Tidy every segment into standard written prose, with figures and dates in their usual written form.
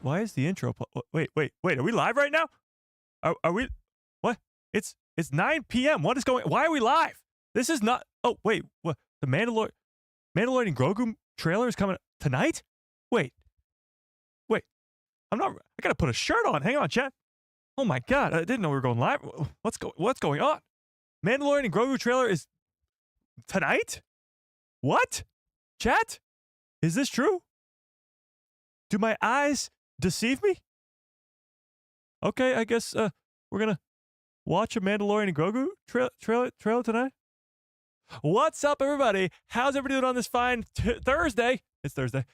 Why is the intro? Wait. Are we live right now? Are we? What? It's 9 p.m. What is going? Why are we live? This is not. Oh wait. What? The Mandalorian and Grogu trailer is coming tonight? Wait. I'm not. I gotta put a shirt on. Hang on, chat. Oh my god! I didn't know we were going live. What's going on? Mandalorian and Grogu trailer is tonight? What? Chat? Is this true? Do my eyes deceive me? Okay, I guess we're gonna watch a Mandalorian and Grogu trailer tonight. What's up, everybody? How's everybody doing on this fine Thursday? It's Thursday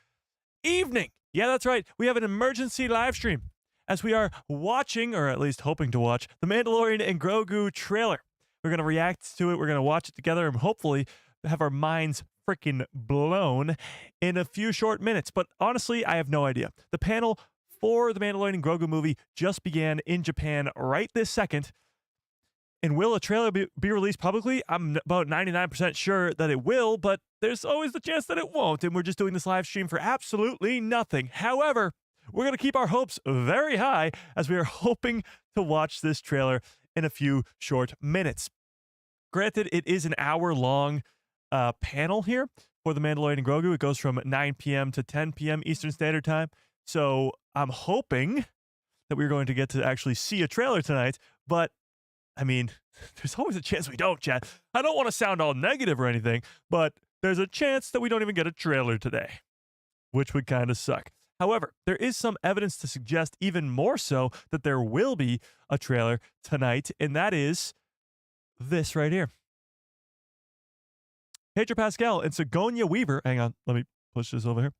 evening. Yeah, that's right. We have an emergency live stream as we are watching, or at least hoping to watch, the Mandalorian and Grogu trailer. We're going to react to it. We're going to watch it together and hopefully have our minds freaking blown in a few short minutes. But honestly, I have no idea. The panel for the Mandalorian and Grogu movie just began in Japan right this second. And will a trailer be released publicly? I'm about 99% sure that it will, but there's always the chance that it won't. And we're just doing this live stream for absolutely nothing. However, we're going to keep our hopes very high as we are hoping to watch this trailer in a few short minutes. Granted, it is an hour-long panel here for the Mandalorian and Grogu. It goes from 9 p.m. to 10 p.m. Eastern Standard Time. So I'm hoping that we're going to get to actually see a trailer tonight, but I mean, there's always a chance we don't, chat. I don't want to sound all negative or anything, but there's a chance that we don't even get a trailer today, which would kind of suck. However, there is some evidence to suggest even more so that there will be a trailer tonight, and that is this right here. Pedro Pascal and Sigourney Weaver. Hang on, let me push this over here.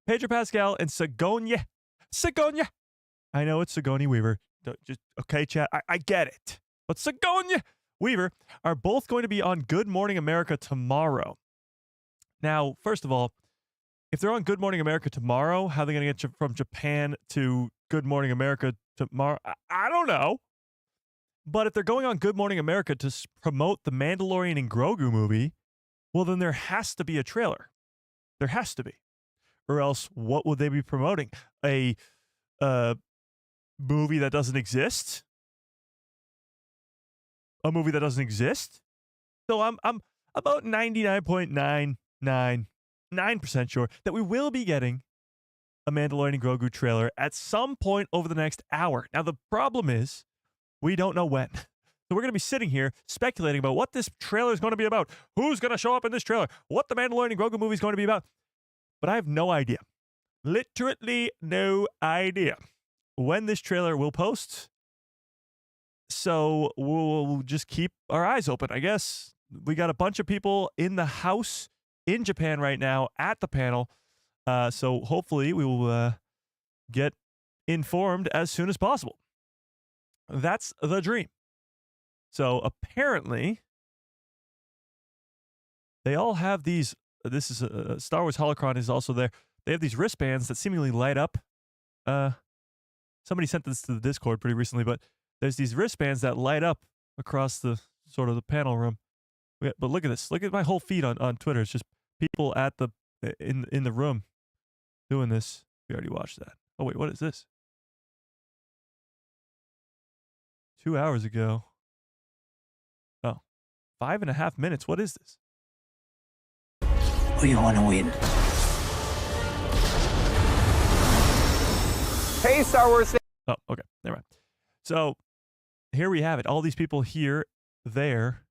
Pedro Pascal and Sigourney. I know it's Sigourney Weaver. Just okay, chat. I get it. But Sigourney Weaver are both going to be on Good Morning America tomorrow. Now, first of all, if they're on Good Morning America tomorrow, how are they going to get from Japan to Good Morning America tomorrow? I don't know. But if they're going on Good Morning America to promote the Mandalorian and Grogu movie, well, then there has to be a trailer. There has to be. Or else, what would they be promoting? A movie that doesn't exist? A movie that doesn't exist? So I'm about 99.999% sure that we will be getting a Mandalorian and Grogu trailer at some point over the next hour. Now, the problem is we don't know when. So we're going to be sitting here speculating about what this trailer is going to be about, who's going to show up in this trailer, what the Mandalorian and Grogu movie is going to be about. But I have no idea. Literally no idea when this trailer will post. So we'll just keep our eyes open, I guess. We got a bunch of people in the house in Japan right now at the panel. So hopefully we will get informed as soon as possible. That's the dream. So apparently they all have these. This is Star Wars Holocron is also there. They have these wristbands that seemingly light up. Somebody sent this to the Discord pretty recently, but there's these wristbands that light up across the sort of the panel room. But look at this. Look at my whole feed on Twitter. It's just people at the in the room doing this. We already watched that. Oh wait, what is this? 2 hours ago. Oh, 5.5 minutes. What is this? Who you want to win? Hey, Star Wars. Oh, okay. Never mind. So here we have it. All these people here, there.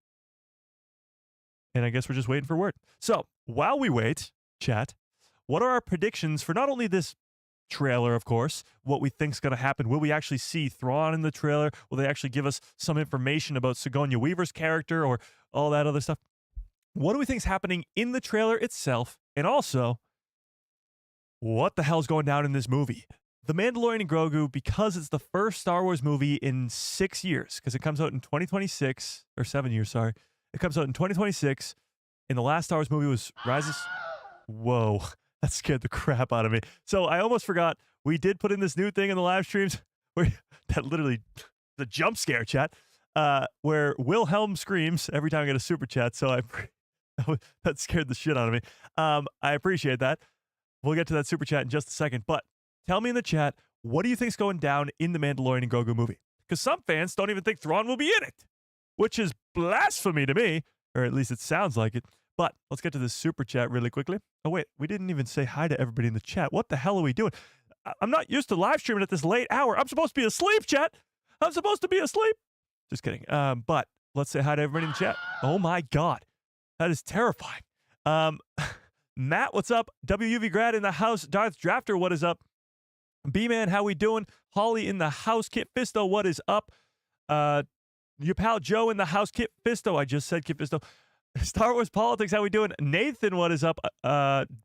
And I guess we're just waiting for word. So while we wait, chat, what are our predictions for not only this trailer, of course, what we think is going to happen? Will we actually see Thrawn in the trailer? Will they actually give us some information about Sigourney Weaver's character or all that other stuff? What do we think is happening in the trailer itself? And also, what the hell's going down in this movie? The Mandalorian and Grogu, because it's the first Star Wars movie in 6 years, because it comes out in 2026, or 7 years, sorry. It comes out in 2026, and the last Star Wars movie was Rises. Whoa, that scared the crap out of me. So I almost forgot, we did put in this new thing in the live streams, where that literally, the jump scare chat, where Wilhelm screams every time I get a super chat, so that scared the shit out of me. I appreciate that. We'll get to that super chat in just a second, but Tell me in the chat, what do you think's going down in the Mandalorian and Grogu movie? Because some fans don't even think Thrawn will be in it, which is blasphemy to me, or at least it sounds like it. But let's get to this super chat really quickly. Oh, wait, we didn't even say hi to everybody in the chat. What the hell are we doing? I'm not used to live streaming at this late hour. I'm supposed to be asleep, chat. I'm supposed to be asleep. Just kidding. But let's say hi to everybody in the chat. Oh, my God. That is terrifying. Matt, what's up? WUV grad in the house. Darth Drafter, what is up? B-Man, how we doing? Holly in the house. Kit Fisto, what is up? Your pal Joe in the house. Kit Fisto, I just said Kit Fisto. Star Wars Politics, how we doing? Nathan, what is up?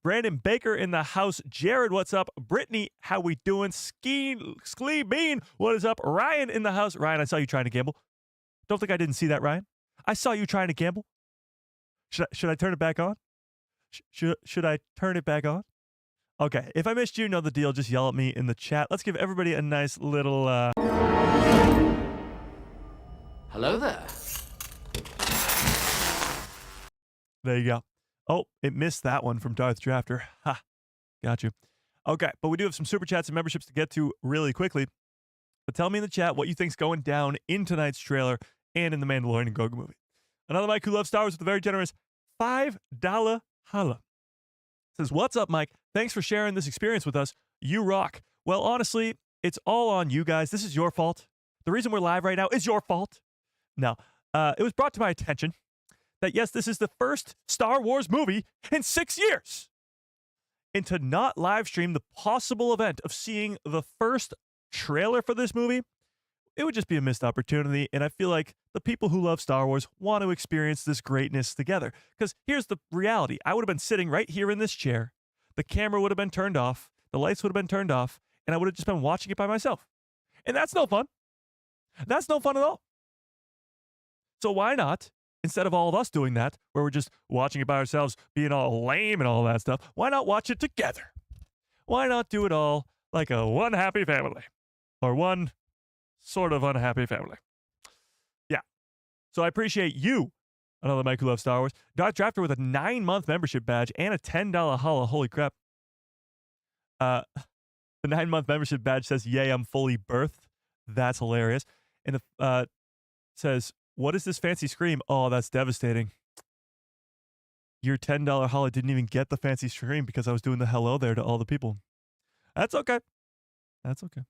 Brandon Baker in the house. Jared, what's up? Brittany, how we doing? Sklee Bean, what is up? Ryan in the house. Ryan, I saw you trying to gamble. Don't think I didn't see that, Ryan. I saw you trying to gamble. Should I turn it back on? Should I turn it back on? Okay, if I missed you, know the deal. Just yell at me in the chat. Let's give everybody a nice little... Hello there. There you go. Oh, it missed that one from Darth Drafter. Ha, got you. Okay, but we do have some super chats and memberships to get to really quickly. But tell me in the chat what you think's going down in tonight's trailer and in the Mandalorian and Grogu movie. Another Mike who loves Star Wars with a very generous $5 holla. Says, what's up, Mike? Thanks for sharing this experience with us. You rock. Well, honestly, it's all on you guys. This is your fault. The reason we're live right now is your fault. No, it was brought to my attention that, yes, this is the first Star Wars movie in 6 years. And to not live stream the possible event of seeing the first trailer for this movie, it would just be a missed opportunity. And I feel like the people who love Star Wars want to experience this greatness together. Because here's the reality. I would have been sitting right here in this chair. The camera would have been turned off. The lights would have been turned off. And I would have just been watching it by myself. And that's no fun. That's no fun at all. So why not, instead of all of us doing that, where we're just watching it by ourselves, being all lame and all that stuff, why not watch it together? Why not do it all like a one happy family? Or one sort of unhappy family. Yeah. So I appreciate you, another Mike who loves Star Wars. Darth Drafter with a 9-month membership badge and a $10 holla. Holy crap. The 9-month membership badge says, yay, I'm fully birthed. That's hilarious. And the says, what is this fancy scream? Oh, that's devastating. Your $10 holla didn't even get the fancy scream because I was doing the hello there to all the people. That's okay. That's okay.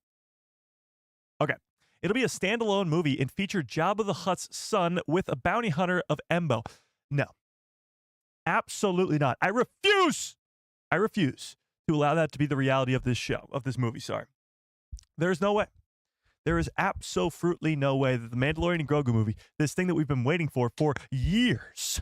Okay. It'll be a standalone movie and feature Jabba the Hutt's son with a bounty hunter of Embo. No. Absolutely not. I refuse to allow that to be the reality of this show, of this movie, sorry. There's no way. There is absolutely no way that the Mandalorian and Grogu movie, this thing that we've been waiting for years,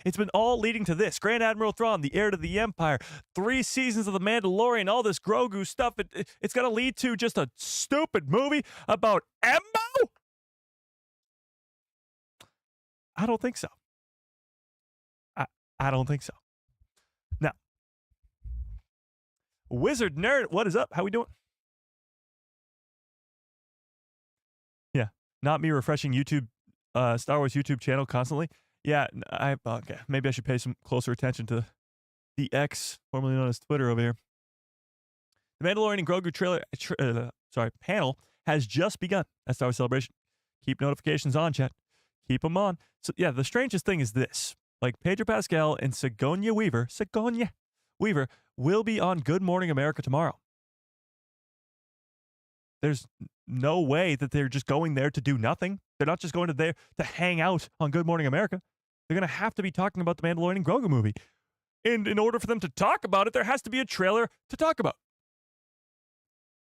it's been all leading to this. Grand Admiral Thrawn, the heir to the Empire, 3 seasons of the Mandalorian, all this Grogu stuff. It's going to lead to just a stupid movie about Embo? I don't think so. I don't think so. Now, Wizard Nerd, what is up? How we doing? Yeah, not me refreshing YouTube, Star Wars YouTube channel constantly. Yeah, okay. Maybe I should pay some closer attention to the X, formerly known as Twitter, over here. The Mandalorian and Grogu panel has just begun at Star Wars Celebration. Keep notifications on, chat. Keep them on. So yeah, the strangest thing is this: like Pedro Pascal and Sigourney Weaver will be on Good Morning America tomorrow. There's no way that they're just going there to do nothing. They're not just going there to hang out on Good Morning America. They're going to have to be talking about the Mandalorian and Grogu movie. And in order for them to talk about it, there has to be a trailer to talk about.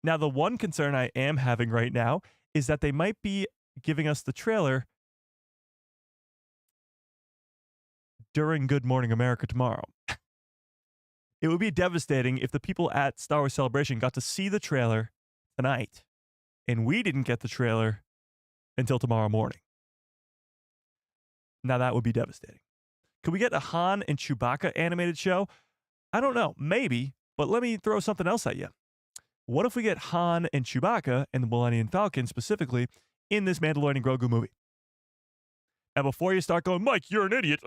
Now, the one concern I am having right now is that they might be giving us the trailer during Good Morning America tomorrow. It would be devastating if the people at Star Wars Celebration got to see the trailer tonight and we didn't get the trailer until tomorrow morning. Now that would be devastating. Could we get a Han and Chewbacca animated show? I don't know. Maybe. But let me throw something else at you. What if we get Han and Chewbacca and the Millennium Falcon specifically in this Mandalorian and Grogu movie? And before you start going, Mike, you're an idiot.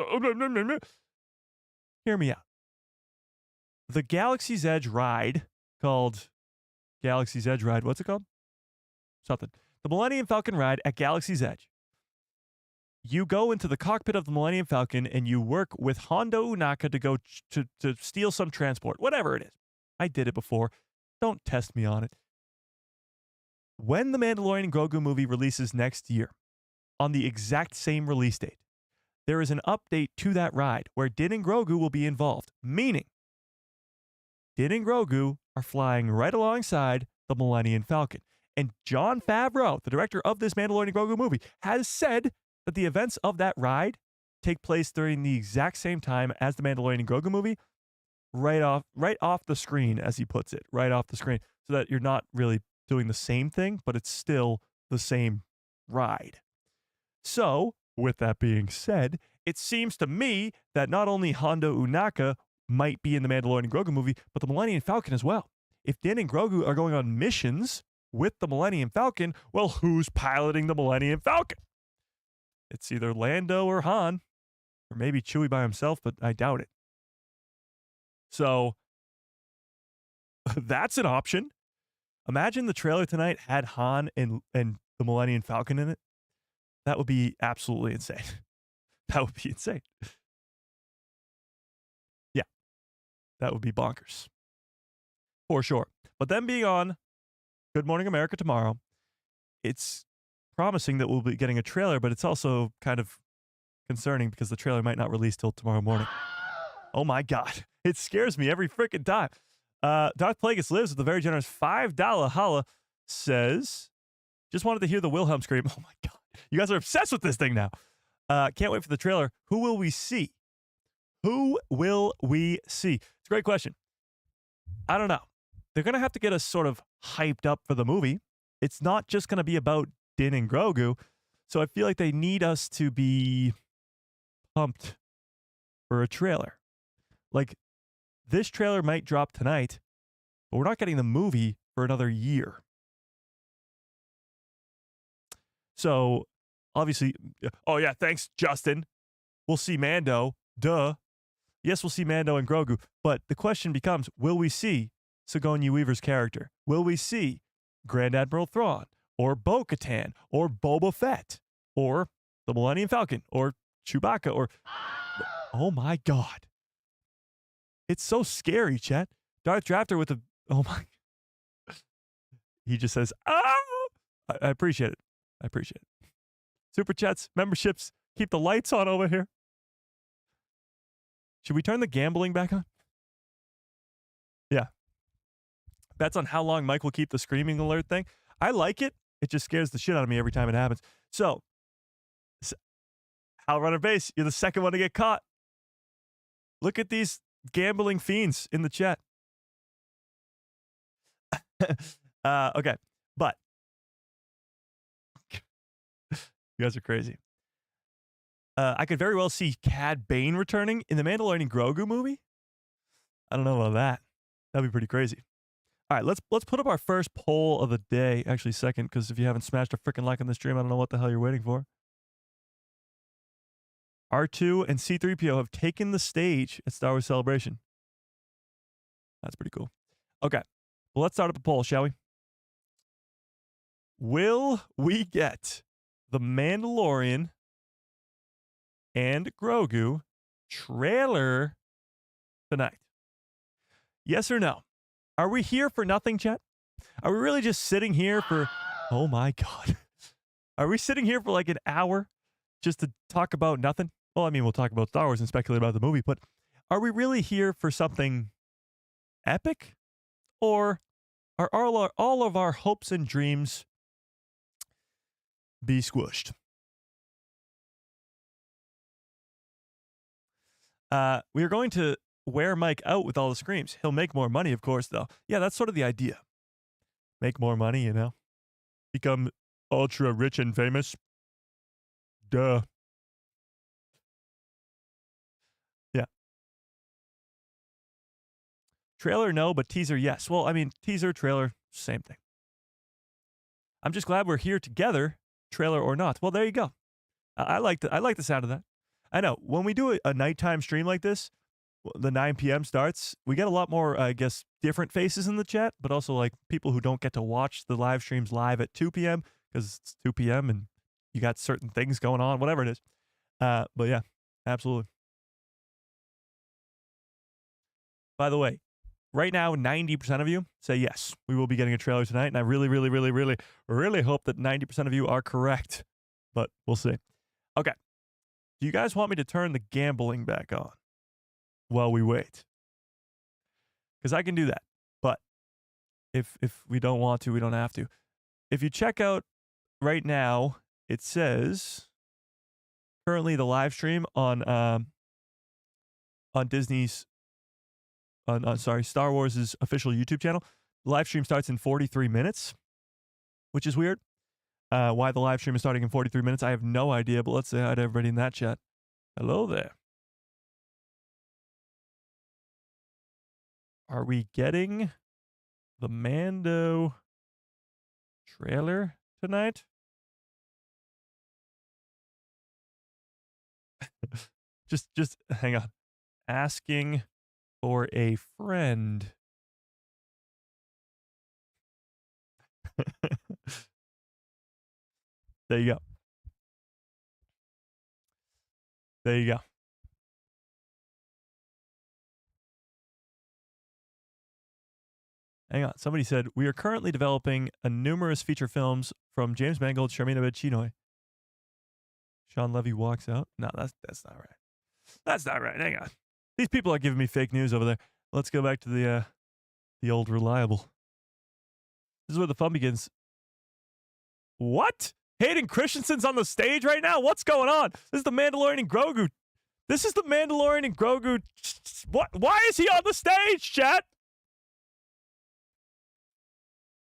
Hear me out. The Galaxy's Edge ride called Galaxy's Edge ride. What's it called? Something. The Millennium Falcon ride at Galaxy's Edge. You go into the cockpit of the Millennium Falcon and you work with Hondo Ohnaka to go to steal some transport, whatever it is. I did it before. Don't test me on it. When the Mandalorian and Grogu movie releases next year, on the exact same release date, there is an update to that ride where Din and Grogu will be involved, meaning Din and Grogu are flying right alongside the Millennium Falcon. And Jon Favreau, the director of this Mandalorian and Grogu movie, has said that the events of that ride take place during the exact same time as the Mandalorian and Grogu movie, right off the screen, as he puts it, right off the screen, so that you're not really doing the same thing, but it's still the same ride. So, with that being said, it seems to me that not only Hondo Ohnaka might be in the Mandalorian and Grogu movie, but the Millennium Falcon as well. If Din and Grogu are going on missions with the Millennium Falcon, well, who's piloting the Millennium Falcon? It's either Lando or Han, or maybe Chewie by himself, but I doubt it. So, that's an option. Imagine the trailer tonight had Han and the Millennium Falcon in it. That would be absolutely insane. That would be insane. Yeah, that would be bonkers. For sure. But then being on Good Morning America tomorrow, it's promising that we'll be getting a trailer, but it's also kind of concerning because the trailer might not release till tomorrow morning. Oh my God. It scares me every freaking time. Darth Plagueis lives with a very generous $5 holla, says, just wanted to hear the Wilhelm scream. Oh my God. You guys are obsessed with this thing now. Can't wait for the trailer. Who will we see? Who will we see? It's a great question. I don't know. They're going to have to get us sort of hyped up for the movie. It's not just going to be about Din and Grogu. So I feel like they need us to be pumped for a trailer. Like, this trailer might drop tonight, but we're not getting the movie for another year. So, obviously, oh yeah, thanks, Justin. We'll see Mando. Duh. Yes, we'll see Mando and Grogu. But the question becomes, will we see Sigourney Weaver's character? Will we see Grand Admiral Thrawn? Or Bo-Katan? Or Boba Fett? Or the Millennium Falcon? Or Chewbacca? Or... Oh my God. It's so scary, chat. Darth Drafter with the... Oh my... He just says, oh! I appreciate it. I appreciate it. Super chats, memberships, keep the lights on over here. Should we turn the gambling back on? Yeah. Bets on how long Mike will keep the screaming alert thing. I like it. It just scares the shit out of me every time it happens. So Hal Runner Base, you're the second one to get caught. Look at these gambling fiends in the chat. Okay, but you guys are crazy. I could very well see Cad Bane returning in the Mandalorian and Grogu movie. I don't know about that. That'd be pretty crazy. All right, let's put up our first poll of the day. Actually, second, because if you haven't smashed a freaking like on the stream, I don't know what the hell you're waiting for. R2 and C-3PO have taken the stage at Star Wars Celebration. That's pretty cool. Okay, well, let's start up a poll, shall we? Will we get the Mandalorian and Grogu trailer tonight? Yes or no? Are we here for nothing, chat? Are we really just sitting here for... Oh my God. Are we sitting here for like an hour just to talk about nothing? Well, I mean, we'll talk about Star Wars and speculate about the movie, but are we really here for something epic? Or are all of our hopes and dreams be squished? We are going to wear Mike out with all the screams. He'll make more money, of course, though. Yeah, that's sort of the idea. Make more money, you know? Become ultra rich and famous. Duh. Yeah. Trailer, no, but teaser, yes. Well, I mean, teaser, trailer, same thing. I'm just glad we're here together, trailer or not. Well, there you go. I like the sound of that. I know. When we do a nighttime stream like this, the 9 p.m. starts, we get a lot more, I guess, different faces in the chat, but also like people who don't get to watch the live streams live at 2 p.m. because it's 2 p.m. and you got certain things going on, whatever it is. But yeah, absolutely. By the way, right now, 90% of you say yes, we will be getting a trailer tonight, and I really, really, really, really, really hope that 90% of you are correct, but we'll see. Okay. Do you guys want me to turn the gambling back on while we wait? Because I can do that, but if we don't want to, we don't have to. If you check out right now, it says currently the live stream on Disney's Star Wars' official YouTube channel. The live stream starts in 43 minutes, which is weird. Why the live stream is starting in 43 minutes, I have no idea, but let's say hi to everybody in that chat. Hello there. Are we getting the Mando trailer tonight? just hang on. Asking for a friend. There you go. There you go. Hang on. Somebody said, we are currently developing a numerous feature films from James Mangold, Sharmina Bed-Chinoy. Sean Levy walks out. No, that's not right. That's not right. Hang on. These people are giving me fake news over there. Let's go back to the old reliable. This is where the fun begins. What? Hayden Christensen's on the stage right now? What's going on? This is the Mandalorian and Grogu. This is the Mandalorian and Grogu. What? Why is he on the stage, chat?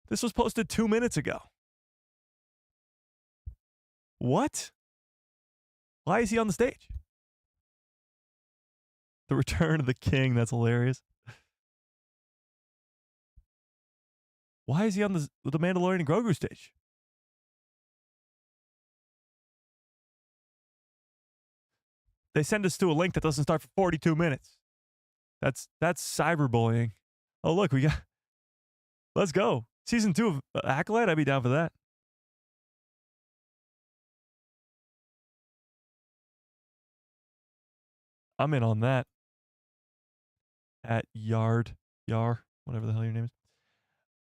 This was posted 2 minutes ago. What? Why is he on the stage? The Return of the King. That's hilarious. Why is he on the Mandalorian and Grogu stage? They send us to a link that doesn't start for 42 minutes. That's cyberbullying. Oh, look, we got... Let's go. Season 2 of Acolyte, I'd be down for that. I'm in on that. At Yar, whatever the hell your name is.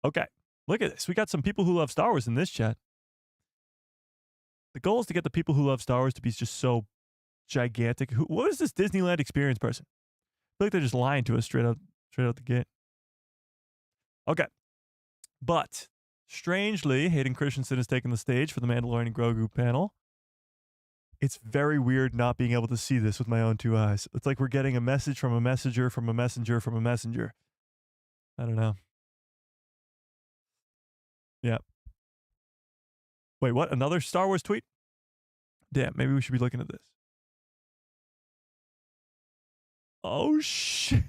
Okay, look at this. We got some people who love Star Wars in this chat. The goal is to get the people who love Star Wars to be just so gigantic. What is this Disneyland experience person? I feel like they're just lying to us straight out the gate. Okay. But, strangely, Hayden Christensen has taken the stage for the Mandalorian and Grogu panel. It's very weird not being able to see this with my own two eyes. It's like we're getting a message from a messenger, from a messenger, from a messenger. I don't know. Yeah. Wait, what? Another Star Wars tweet? Damn, maybe we should be looking at this. Oh, shit.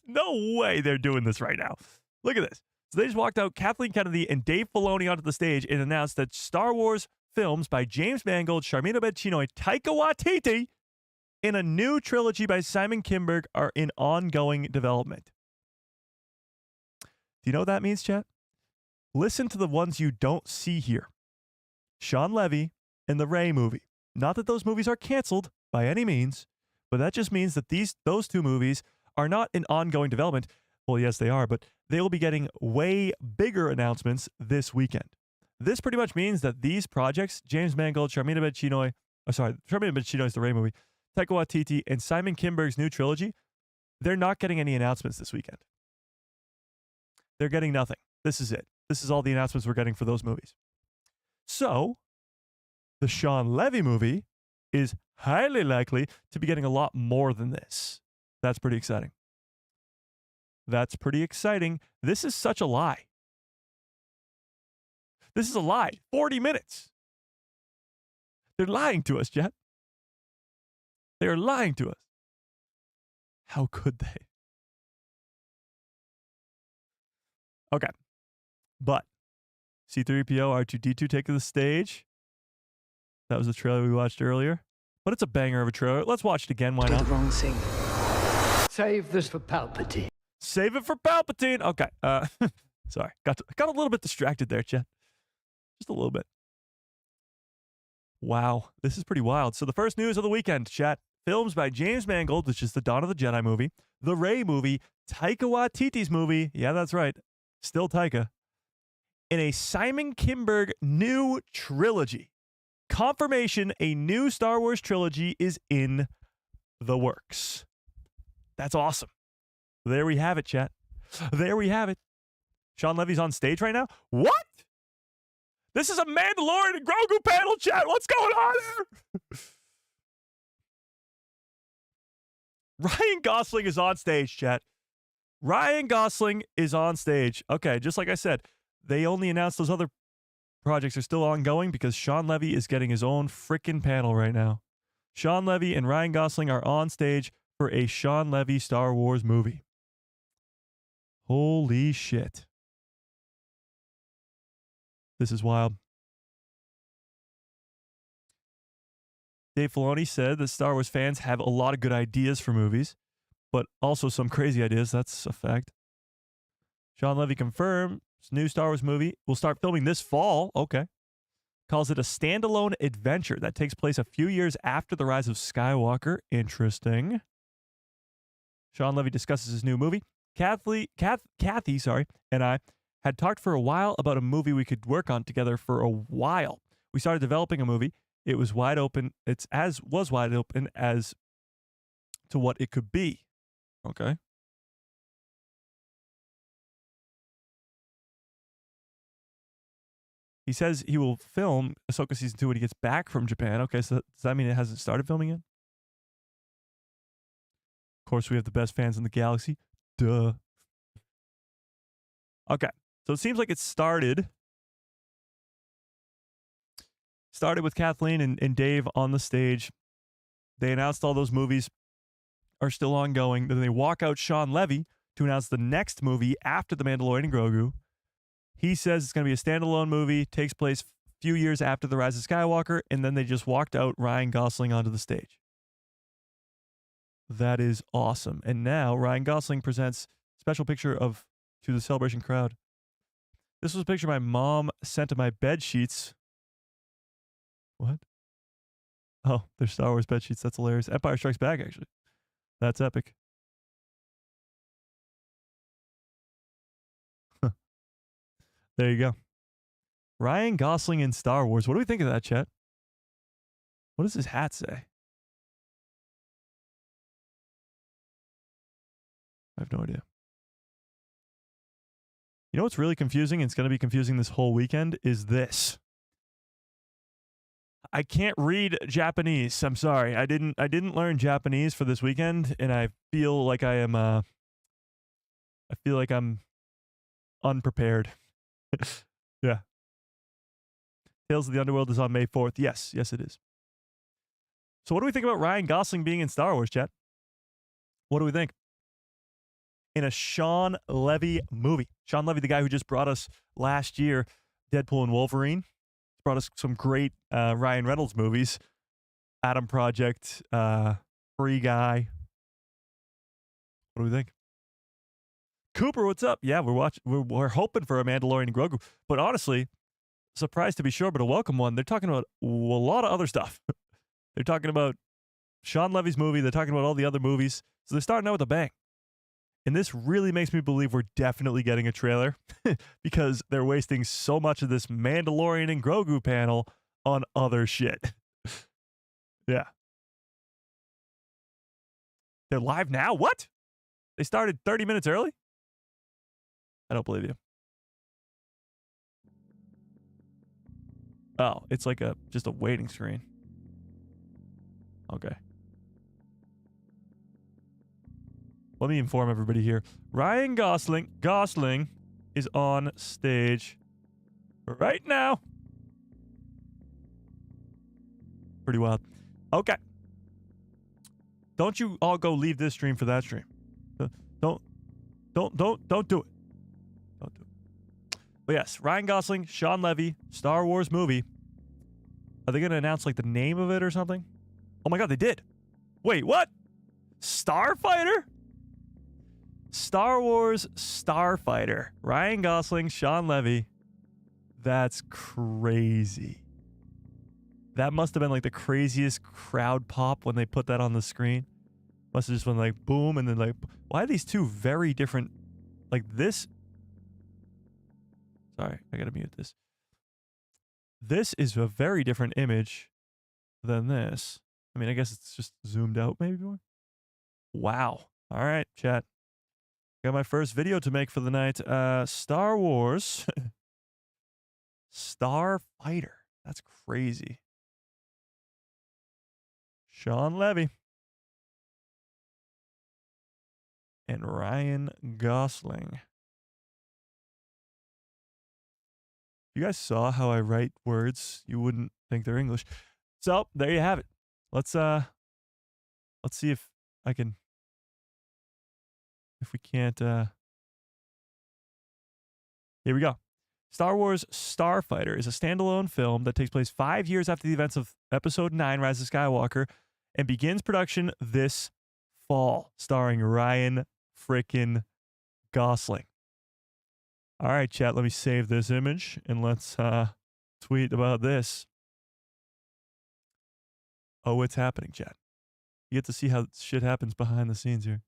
No way they're doing this right now. Look at this. So they just walked out Kathleen Kennedy and Dave Filoni onto the stage and announced that Star Wars films by James Mangold, Sharmina Bed-Chinoy, Taika Waititi, and a new trilogy by Simon Kinberg are in ongoing development. Do you know what that means, chat? Listen to the ones you don't see here. Sean Levy and the Rey movie. Not that those movies are canceled by any means, but that just means that those two movies are not in ongoing development. Well, yes, they are, but they will be getting way bigger announcements this weekend. This pretty much means that these projects, James Mangold, Sharmina Bed-Chinoy, Sharmina Bed-Chinoy is the Rey movie, Taika Waititi, and Simon Kinberg's new trilogy, they're not getting any announcements this weekend. They're getting nothing. This is it. This is all the announcements we're getting for those movies. So, the Sean Levy movie is highly likely to be getting a lot more than this. That's pretty exciting. That's pretty exciting. This is such a lie. This is a lie. 40 minutes. They're lying to us, Jet. They are lying to us. How could they? Okay. But C-3PO, R2-D2 take to the stage. That was the trailer we watched earlier. But it's a banger of a trailer. Let's watch it again. Why not? The wrong thing. Save this for Palpatine. Save it for Palpatine. Okay. Sorry. Got a little bit distracted there, Chet. Just a little bit. Wow. This is pretty wild. So the first news of the weekend, chat. Films by James Mangold, which is the Dawn of the Jedi movie, the Rey movie, Taika Waititi's movie. Yeah, that's right. Still Taika. In a Simon Kinberg new trilogy. Confirmation a new Star Wars trilogy is in the works. That's awesome. There we have it, chat. There we have it. Sean Levy's on stage right now? What? This is a Mandalorian and Grogu panel, chat. What's going on there? Ryan Gosling is on stage, chat. Ryan Gosling is on stage. Okay, just like I said, they only announced those other projects are still ongoing because Sean Levy is getting his own freaking panel right now. Sean Levy and Ryan Gosling are on stage for a Sean Levy Star Wars movie. Holy shit. This is wild. Dave Filoni said that Star Wars fans have a lot of good ideas for movies, but also some crazy ideas. That's a fact. Sean Levy confirmed his new Star Wars movie will start filming this fall. Okay. Calls it a standalone adventure that takes place a few years after the rise of Skywalker. Interesting. Sean Levy discusses his new movie. Kathy, and I had talked for a while about a movie we could work on together for a while. We started developing a movie. It was wide open. Was wide open as to what it could be. Okay. He says he will film Ahsoka Season 2 when he gets back from Japan. Okay, so does that mean it hasn't started filming yet? Of course, we have the best fans in the galaxy. Duh. Okay, so it seems like it started with Kathleen and Dave on the stage. They announced all those movies are still ongoing. Then they walk out Sean Levy to announce the next movie after The Mandalorian and Grogu. He says it's going to be a standalone movie, takes place a few years after the rise of Skywalker, and then they just walked out Ryan Gosling onto the stage. That is awesome. And now Ryan Gosling presents a special picture to the celebration crowd. This was a picture my mom sent to my bed sheets. What? Oh, they're Star Wars bed sheets. That's hilarious. Empire Strikes Back, actually. That's epic. There you go. Ryan Gosling in Star Wars. What do we think of that, chat? What does his hat say? I have no idea. You know what's really confusing, and it's going to be confusing this whole weekend, is this. I can't read Japanese. I'm sorry. I didn't learn Japanese for this weekend, and I feel like I'm unprepared. Yeah. Tales of the Underworld is on May 4th. Yes, it is. So what do we think about Ryan Gosling being in Star Wars, chat? What do we think? In a Sean Levy movie. Sean Levy, the guy who just brought us last year Deadpool and Wolverine. Brought us some great Ryan Reynolds movies. Adam Project, Free Guy. What do we think? Cooper, what's up? Yeah, we're hoping for a Mandalorian and Grogu. But honestly, surprised to be sure, but a welcome one. They're talking about a lot of other stuff. They're talking about Sean Levy's movie. They're talking about all the other movies. So they're starting out with a bang. And this really makes me believe we're definitely getting a trailer because they're wasting so much of this Mandalorian and Grogu panel on other shit. Yeah. They're live now? What? They started 30 minutes early? I don't believe you. Oh, it's like just a waiting screen. Okay. Let me inform everybody here. Ryan Gosling is on stage right now. Pretty wild. Okay. Don't you all go leave this stream for that stream. Don't do it. Don't do it. But yes, Ryan Gosling, Sean Levy, Star Wars movie. Are they going to announce like the name of it or something? Oh my God, they did. Wait, what? Starf Fighter? Star Wars Starf Fighter. Ryan Gosling, Sean Levy. That's crazy. That must have been like the craziest crowd pop when they put that on the screen. Must have just been like boom, and then like, why are these two very different? Like this. Sorry, I gotta mute this. This is a very different image than this. I mean, I guess it's just zoomed out maybe more. Wow. All right, chat. Got my first video to make for the night. Star Wars Starf Fighter. That's crazy. Sean Levy and Ryan Gosling. You guys saw how I write words you wouldn't think they're English. So there you have it. Let's see if I can, if we can't, here we go. Star Wars Starf Fighter is a standalone film that takes place 5 years after the events of Episode 9, Rise of Skywalker, and begins production this fall, starring Ryan frickin' Gosling. All right, chat, let me save this image, and let's tweet about this. Oh, it's happening, chat. You get to see how shit happens behind the scenes here.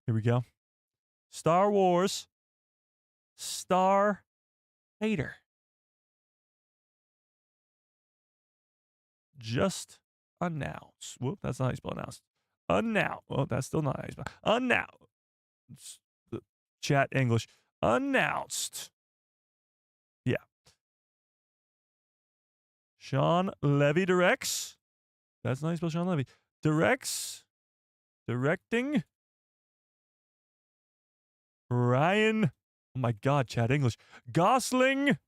Here we go. Star Wars Starf Fighter. Just announced. Whoop, that's not how you spell announced. Announced. Oh, that's still not how you spell. Announced. Chat English. Announced. Yeah. Sean Levy directs. That's not how you spell Sean Levy. Directing. Ryan. Oh my God, chat English. Gosling.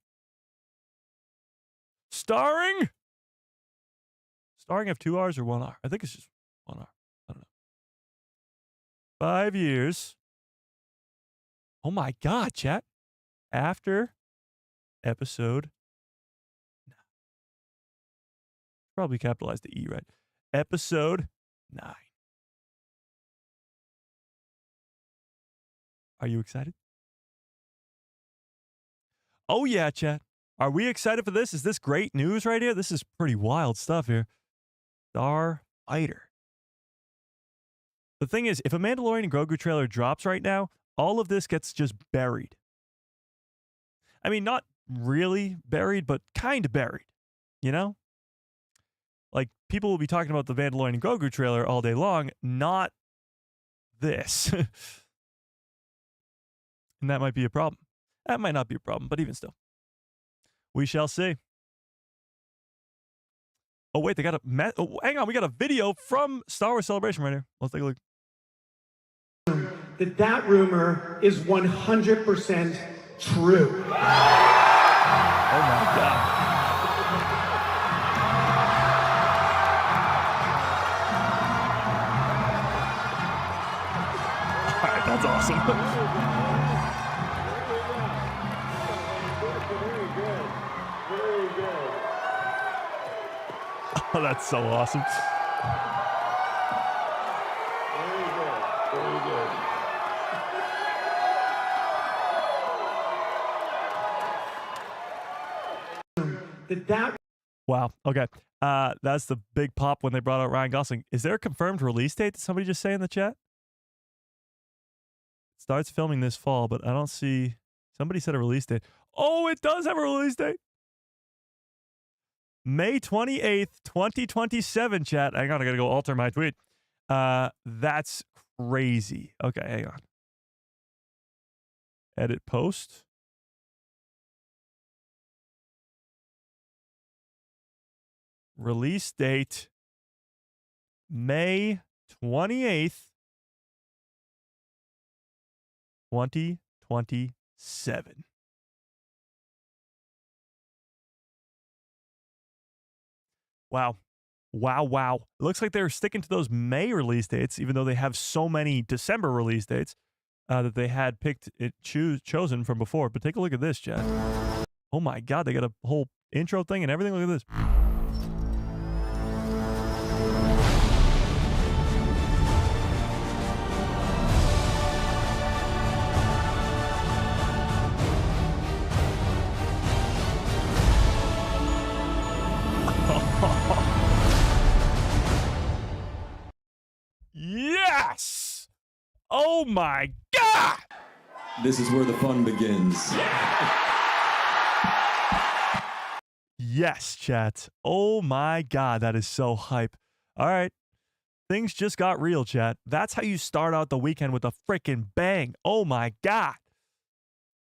Starring have 2 R's or 1 R? I think it's just 1 R. I don't know. 5 years. Oh my God, chat. After episode. No. Probably capitalized the E, right? Episode 9. Are you excited? Oh yeah, chat. Are we excited for this? Is this great news right here? This is pretty wild stuff here. Starf Fighter. The thing is, if a Mandalorian and Grogu trailer drops right now, all of this gets just buried. I mean, not really buried, but kind of buried. You know? Like, people will be talking about the Mandalorian and Grogu trailer all day long, not this. And that might be a problem. That might not be a problem, but even still. We shall see. Oh, wait, they got a... hang on, we got a video from Star Wars Celebration right here. Let's take a look. That rumor is 100% true. Oh, my God. All right, that's awesome. Oh, that's so awesome. Very good. Wow. Okay. That's the big pop when they brought out Ryan Gosling. Is there a confirmed release date? Did somebody just say in the chat? It starts filming this fall, but I don't see... Somebody said a release date. Oh, it does have a release date. May 28th, 2027, chat. Hang on, I gotta go alter my tweet. That's crazy. Okay, hang on. Edit post. Release date, May 28th, 2027. Wow. Wow, wow. It looks like they're sticking to those May release dates, even though they have so many December release dates that they had chosen from before. But take a look at this, chat. Oh my God, they got a whole intro thing and everything. Look at this. Oh my God! This is where the fun begins. Yes, chat. Oh my God, that is so hype. All right. Things just got real, chat. That's how you start out the weekend with a freaking bang. Oh my God.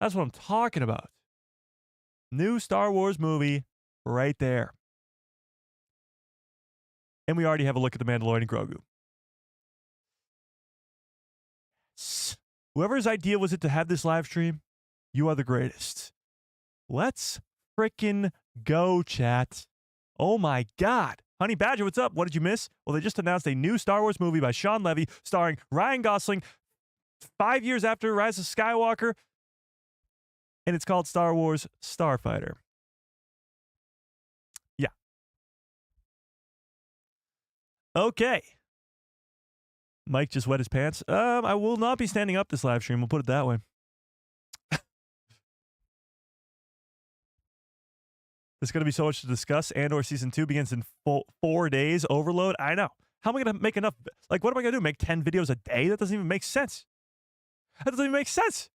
That's what I'm talking about. New Star Wars movie right there. And we already have a look at the Mandalorian and Grogu. Whoever's idea was it to have this live stream, you are the greatest. Let's freaking go, chat. Oh my God. Honey Badger, what's up? What did you miss? Well, they just announced a new Star Wars movie by Sean Levy starring Ryan Gosling 5 years after Rise of Skywalker. And it's called Star Wars Starf Fighter. Yeah. Okay. Mike just wet his pants. I will not be standing up this live stream. We'll put it that way. There's going to be so much to discuss. Andor Season 2 begins in 4 days. Overload. I know. How am I going to make enough? Like, what am I going to do? Make 10 videos a day? That doesn't even make sense. That doesn't even make sense.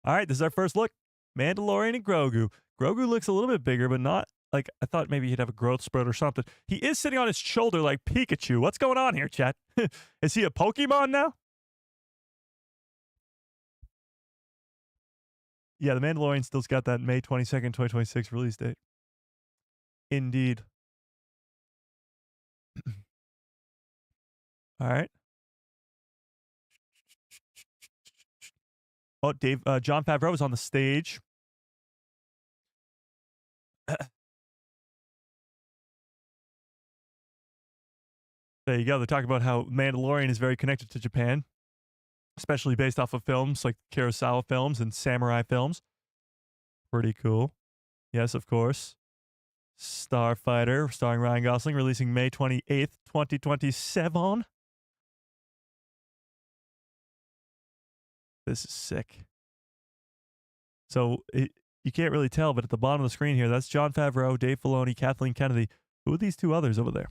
All right, this is our first look. Mandalorian and Grogu. Grogu looks a little bit bigger, but not like I thought maybe he'd have a growth spurt or something. He is sitting on his shoulder like Pikachu. What's going on here, chat? Is he a Pokemon now? Yeah, the Mandalorian still's got that May 22nd, 2026 release date. Indeed. All right. Oh, Jon Favreau is on the stage. There you go. They're talking about how Mandalorian is very connected to Japan, especially based off of films like Kurosawa films and samurai films. Pretty cool. Yes, of course. Starf Fighter, starring Ryan Gosling, releasing May 28th, 2027. This is sick. So you can't really tell, but at the bottom of the screen here, that's Jon Favreau, Dave Filoni, Kathleen Kennedy. Who are these two others over there?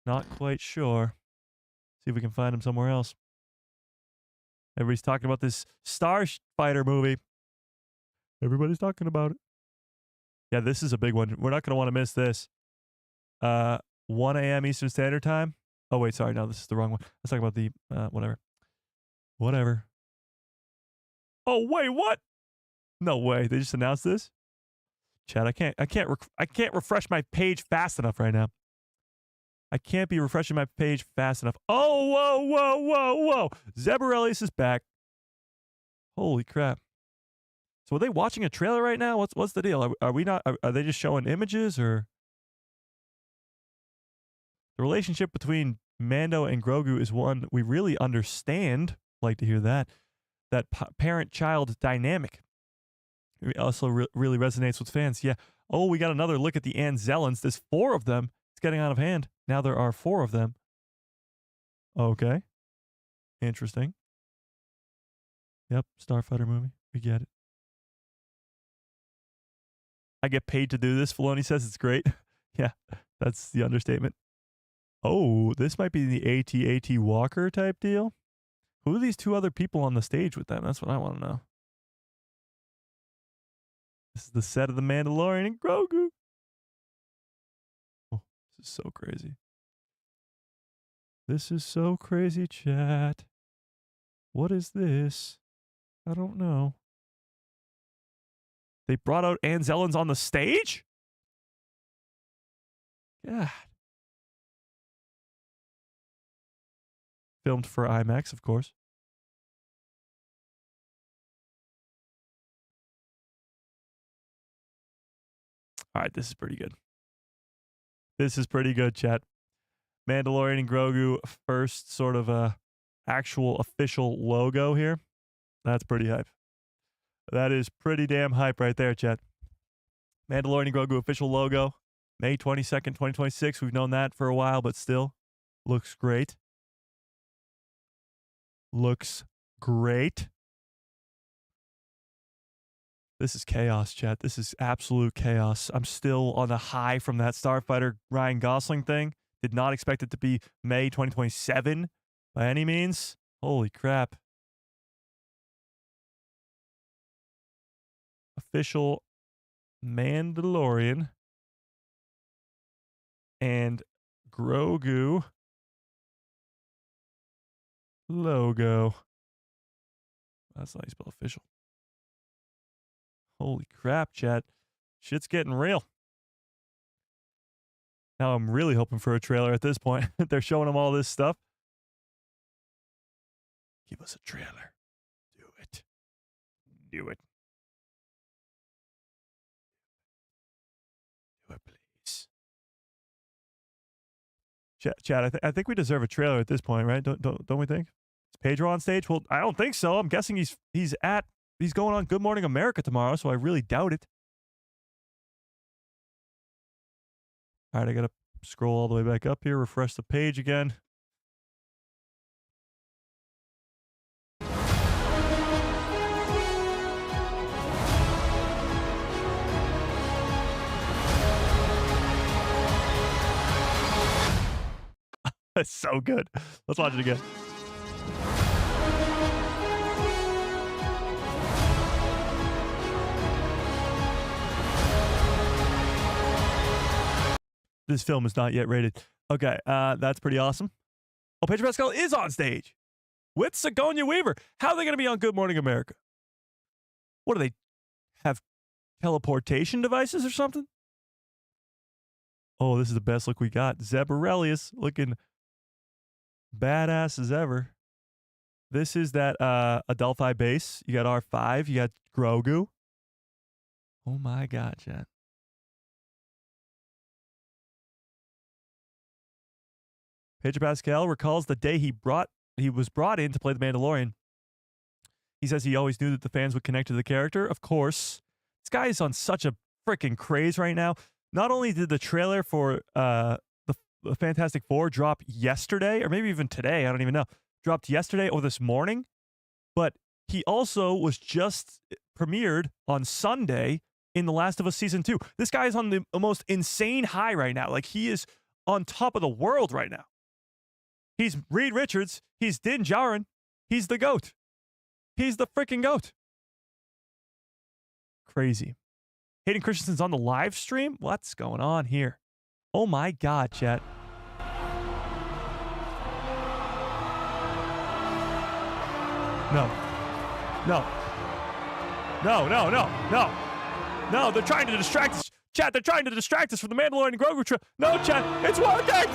Not quite sure. See if we can find them somewhere else. Everybody's talking about this Starf Fighter movie. Everybody's talking about it. Yeah, this is a big one. We're not going to want to miss this. 1 a.m. Eastern Standard Time. Oh, wait, sorry. No, this is the wrong one. Let's talk about the, whatever. Whatever. Oh, wait, what? No way. They just announced this? Chat, I can't refresh my page fast enough right now. I can't be refreshing my page fast enough. Oh, whoa, whoa, whoa, whoa. Zebarellis is back. Holy crap. So are they watching a trailer right now? What's the deal? Are we not? Are they just showing images or? The relationship between Mando and Grogu is one we really understand. Like to hear that. That parent-child dynamic. It also really resonates with fans. Yeah. Oh, we got another look at the Anzellans. There's 4 of them. It's getting out of hand. Now there are 4 of them. Okay. Interesting. Yep. Starfighter movie. We get it. I get paid to do this. Filoni says it's great. Yeah, that's the understatement. Oh, this might be the AT-AT Walker type deal. Who are these 2 other people on the stage with them? That's what I want to know. This is the set of the Mandalorian and Grogu. Oh, this is so crazy. This is so crazy, chat. What is this? I don't know. They brought out Anzellans on the stage? God. Filmed for IMAX, of course. All right, this is pretty good. This is pretty good, chat. Mandalorian and Grogu, first sort of actual official logo here. That's pretty hype. That is pretty damn hype right there, chat. Mandalorian and Grogu official logo. May 22nd, 2026. We've known that for a while, but still looks great. Looks great. This is chaos, chat. This is absolute chaos. I'm still on the high from that Starfighter Ryan Gosling thing. did not expect it to be May 2027 by any means. Holy crap. Official Mandalorian and Grogu logo. That's not how you spell official. Holy crap, chat. Shit's getting real. Now I'm really hoping for a trailer at this point. They're showing them all this stuff. Give us a trailer. Do it. Do it. Do it, please. Chat, I think we deserve a trailer at this point, right? Don't we think? Is Pedro on stage? Well, I don't think so. I'm guessing he's going on Good Morning America tomorrow, so I really doubt it. All right, I got to scroll all the way back up here, refresh the page again. That's so good. Let's watch it again. This film is not yet rated. Okay, that's pretty awesome. Oh, Pedro Pascal is on stage with Sigourney Weaver. How are they going to be on Good Morning America? What do they have? Teleportation devices or something? Oh, this is the best look we got. Zeb Aurelius looking badass as ever. This is that Adelphi base. You got R5. You got Grogu. Oh my God, chat. Pedro Pascal recalls the day he was brought in to play the Mandalorian. He says he always knew that the fans would connect to the character. Of course, this guy is on such a freaking craze right now. Not only did the trailer for the Fantastic Four drop yesterday, or maybe even today, I don't even know, dropped yesterday or this morning, but he also was just premiered on Sunday in The Last of Us Season 2. This guy is on the most insane high right now. Like, he is on top of the world right now. He's Reed Richards. He's Din Djarin. He's the GOAT. He's the freaking GOAT. Crazy. Hayden Christensen's on the live stream? What's going on here? Oh my God, chat. No. No. No, no, no, no. No, they're trying to distract us. Chat, they're trying to distract us from the Mandalorian and Grogu trip. No, chat, it's working!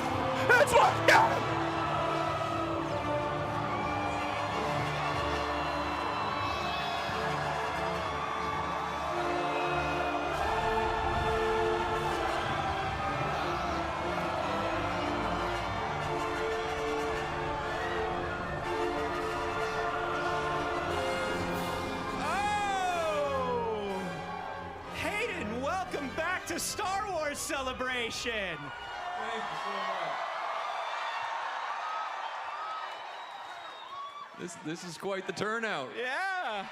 It's working! To Star Wars Celebration. Thank you so much. This is quite the turnout. Yeah.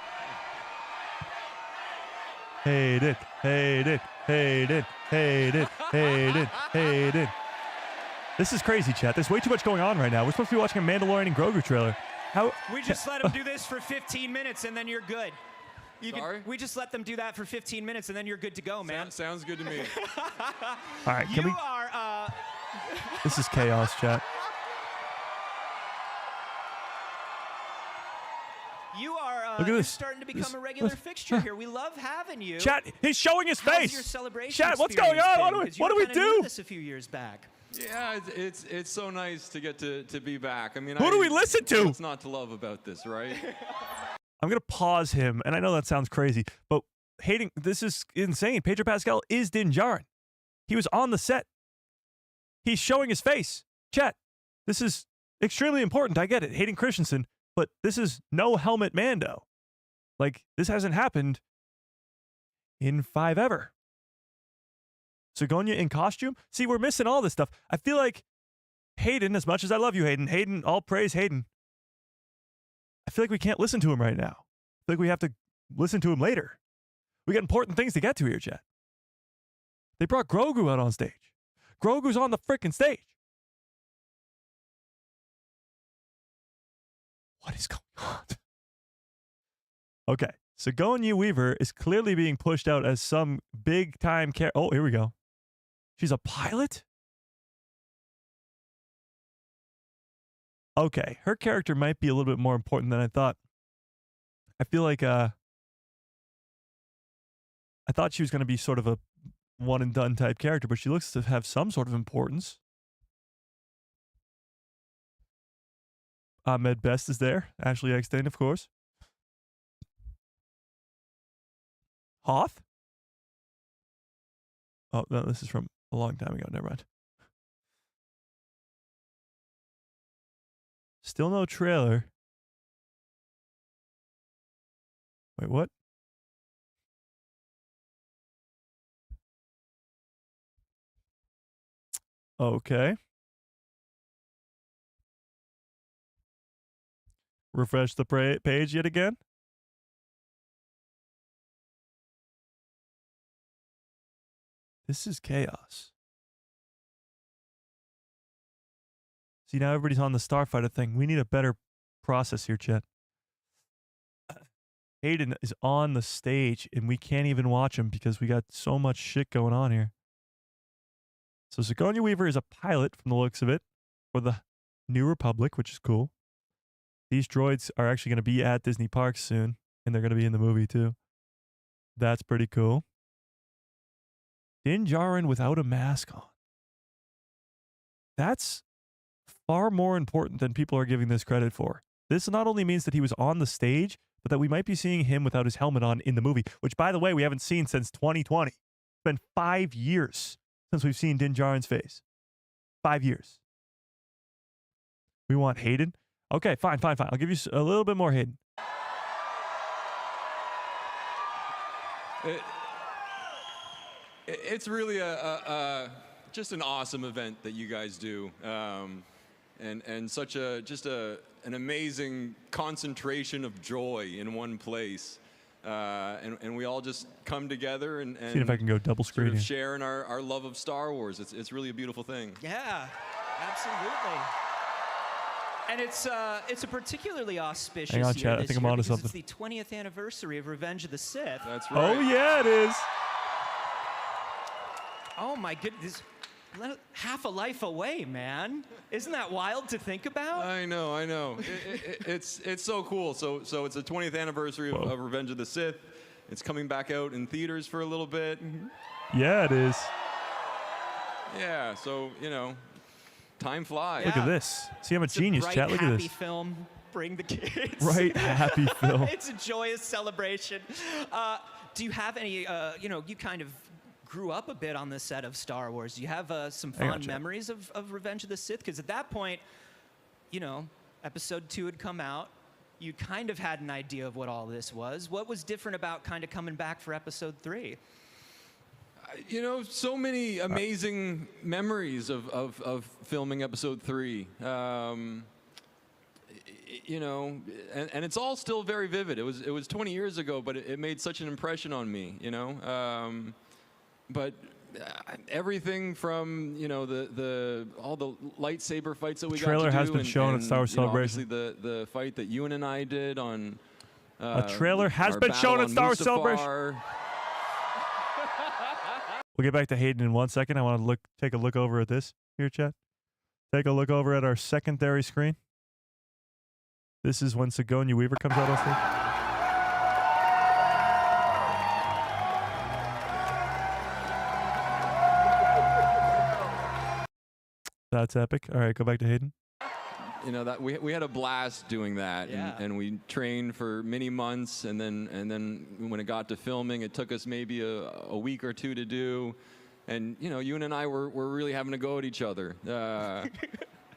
Hayden, Hayden, Hayden, Hayden, Hayden, Hayden. This is crazy, chat. There's way too much going on right now. We're supposed to be watching a Mandalorian and Grogu trailer. How? We just let him do this for 15 minutes and then you're good. Sorry? We just let them do that for 15 minutes and then you're good to go, man. Sounds good to me. All right, You are, This is chaos, chat. You are Look at this. starting to become a regular fixture here. We love having you. Chat, he's showing his How's face. your celebration Chat, what's going on? What do we do? This a few years back. Yeah, it's so nice to get to be back. I mean, Who do we listen to? What's not to love about this, right? I'm going to pause him, and I know that sounds crazy, but Hayden, this is insane. Pedro Pascal is Din Djarin. He was on the set. He's showing his face. Chat, this is extremely important. I get it. Hayden Christensen, but this is no helmet Mando. Like, this hasn't happened in 5 ever. Sigourney in costume? See, we're missing all this stuff. I feel like Hayden, as much as I love you, Hayden, all praise Hayden. I feel like we can't listen to him right now. I feel like we have to listen to him later. We got important things to get to here, chat. They brought Grogu out on stage. Grogu's on the freaking stage. is going on? Okay, Sigourney Weaver is clearly being pushed out as some big-time character. Oh, here we go. She's a pilot? Okay, her character might be a little bit more important than I thought. I feel like I thought she was going to be sort of a one-and-done type character, but she looks to have some sort of importance. Ahmed Best is there. Ashley Eckstein, of course. Hoth? Oh, no, this is from a long time ago. Never mind. Still no trailer. Wait, what? Okay. Refresh the page yet again. This is chaos. See, now everybody's on the Starf Fighter thing. We need a better process here, Chet. Hayden is on the stage, and we can't even watch him because we got so much shit going on here. So Sigourney Weaver is a pilot from the looks of it for the New Republic, which is cool. These droids are actually going to be at Disney Parks soon, and they're going to be in the movie too. That's pretty cool. Din Djarin without a mask on. That's far more important than people are giving this credit for. This not only means that he was on the stage, but that we might be seeing him without his helmet on in the movie, which, by the way, we haven't seen since 2020. It's been 5 years since we've seen Din Djarin's face. 5 years. We want Hayden? Okay, fine. I'll give you a little bit more Hayden. It's really just an awesome event that you guys do, and such an amazing concentration of joy in one place, and we all just come together and see if I can go double screen sort of here. share in our love of Star Wars. It's really a beautiful thing. Yeah, absolutely. And it's a particularly auspicious Hang on, year Chad. I this think I'm year onto because something. it's the 20th anniversary of Revenge of the Sith. That's right. Oh, yeah, it is. Oh my goodness. Half a life away, man. Isn't that wild to think about? I know. It's so cool. So it's the 20th anniversary of Revenge of the Sith. It's coming back out in theaters for a little bit. Mm-hmm. Yeah, it is. Yeah, so, time flies. Look at this. See, I'm a It's genius, a bright, chat. Look at happy this. film. Bring the kids. Right, happy film. It's a joyous celebration. Do you have any, you kind of grew up a bit on the set of Star Wars. Do you have some fond memories of Revenge of the Sith? Because at that point, Episode 2 had come out. You kind of had an idea of what all this was. What was different about kind of coming back for Episode 3? So many amazing memories of filming Episode 3. And it's all still very vivid. It was 20 years ago, but it made such an impression on me, But everything from all the lightsaber fights that we got to do. Trailer has been shown at Star Wars Celebration. Obviously the fight that Ewan and I did on. A trailer has been shown at Star Wars Celebration. We'll get back to Hayden in 1 second. I want to take a look over at this here, chat. Take a look over at our secondary screen. This is when Sigourney Weaver comes out on stage. That's epic. All right, go back to Hayden. That we had a blast doing that, Yeah. and we trained for many months, and then when it got to filming, it took us maybe a week or two to do, and Ewan and I were really having to go at each other.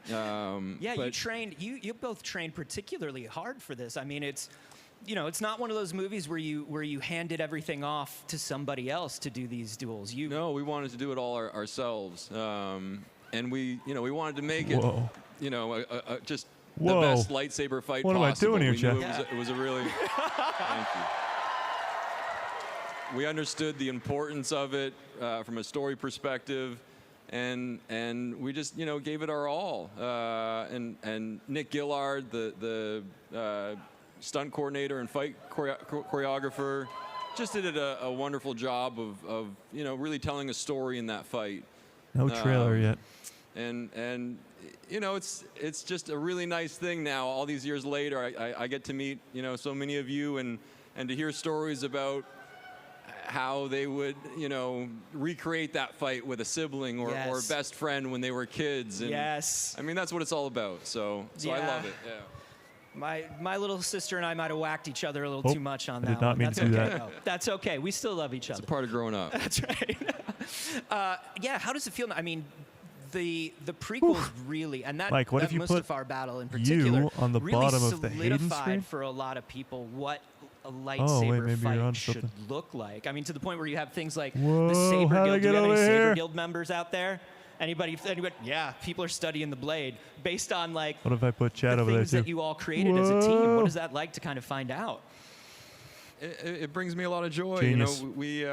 You trained. You both trained particularly hard for this. I mean, it's not one of those movies where you handed everything off to somebody else to do these duels. No, we wanted to do it all ourselves, and we wanted to make it. Whoa. Just Whoa. the best lightsaber fight What possible. am I doing here, We knew Jeff? it was a really. Thank you. We understood the importance of it from a story perspective, and we just gave it our all. And Nick Gillard, the stunt coordinator and fight choreographer, just did a wonderful job of really telling a story in that fight. No trailer yet. And it's just a really nice thing now. All these years later, I get to meet so many of you and to hear stories about how they would recreate that fight with a sibling or best friend when they were kids. And yes. I mean, that's what it's all about. So I love it. Yeah. My little sister and I might have whacked each other a little too much on that. I did not mean to do that. No, that's okay. We still love each other. It's a part of growing up. That's right. Yeah. How does it feel? I mean, the prequels really, and that, Mike, what that if you put Mustafar battle in particular, you on the really bottom of the Hayden screen? solidified for a lot of people what a lightsaber maybe you're on fight should something. look like. I mean, to the point where you have things like Whoa, the Saber how'd I Guild. Do get you have any over Saber here? Guild members out there? Anybody? Yeah, people are studying the blade based on like What if I put Chad the over there things too? that you all created as a team. Whoa. What is that like to kind of find out? It brings me a lot of joy. Genius. We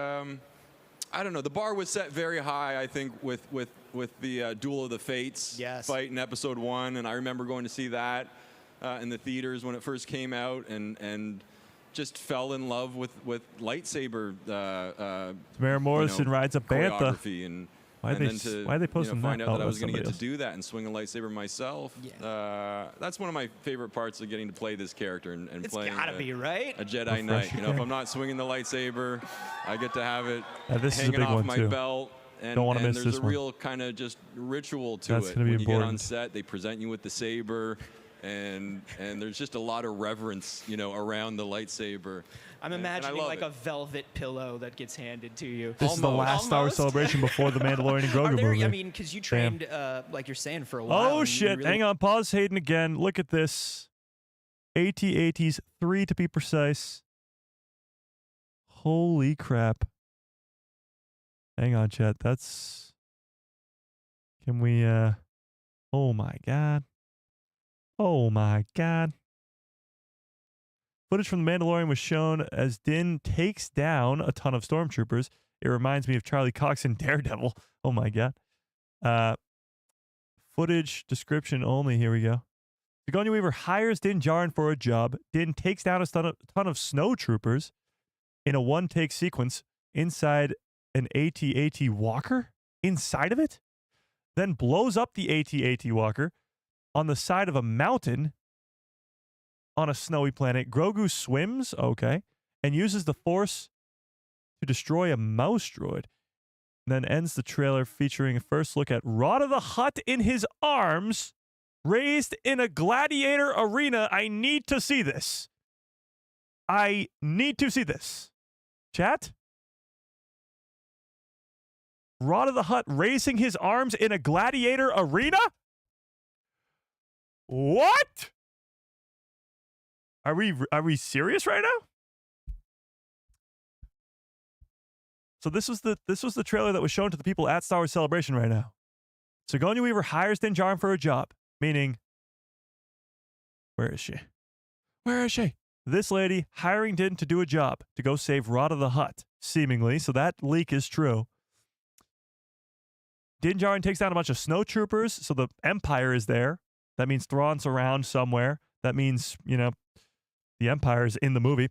I don't know. The bar was set very high, I think, with the Duel of the Fates fight in Episode 1, and I remember going to see that in the theaters when it first came out, and just fell in love with lightsaber. Tamara Morrison rides a bantha. Choreography and Why are they posting find that? out Oh, that I was that's going to get to somebody do that and swing a lightsaber myself. Yeah. That's one of my favorite parts of getting to play this character and It's playing gotta be, right? a Jedi Knight. If I'm not swinging the lightsaber, I get to have it this is a hanging big off one my too. belt. And, Don't wanna and miss there's this a one. real kind of just ritual to That's it. gonna be When you get on important. set, they present you with the saber, and there's just a lot of reverence, around the lightsaber. I'm And I imagining love like it. a velvet pillow that gets handed to you. This is the last Star Wars celebration before the Mandalorian and Are Grogu there, movie. I mean, because you trained, like you're saying, for a while. Oh and you shit! really- Hang on, pause Hayden again. Look at this. AT-ATs 3 to be precise. Holy crap! Hang on, chat. That's. Can we? Oh my god. Oh my god. Footage from The Mandalorian was shown as Din takes down a ton of stormtroopers. It reminds me of Charlie Cox in Daredevil. Oh my god. Footage description only. Here we go. Sigourney Weaver hires Din Djarin for a job. Din takes down a ton of snowtroopers in a one-take sequence inside an AT-AT walker. Inside of it? Then blows up the AT-AT walker on the side of a mountain on a snowy planet. Grogu swims, okay, and uses the Force to destroy a mouse droid. Then ends the trailer featuring a first look at Rotta the Hutt in his arms, raised in a gladiator arena. I need to see this. I need to see this. Chat? Rotta the Hutt raising his arms in a gladiator arena? What? Are we serious right now? So this was the trailer that was shown to the people at Star Wars Celebration right now. Sigourney Weaver hires Din Djarin for a job, meaning, where is she? Where is she? This lady hiring Din to do a job to go save Rotta the Hutt, seemingly. So that leak is true. Din Djarin takes down a bunch of snowtroopers, so the Empire is there. That means Thrawn's around somewhere. That means, the Empire is in the movie.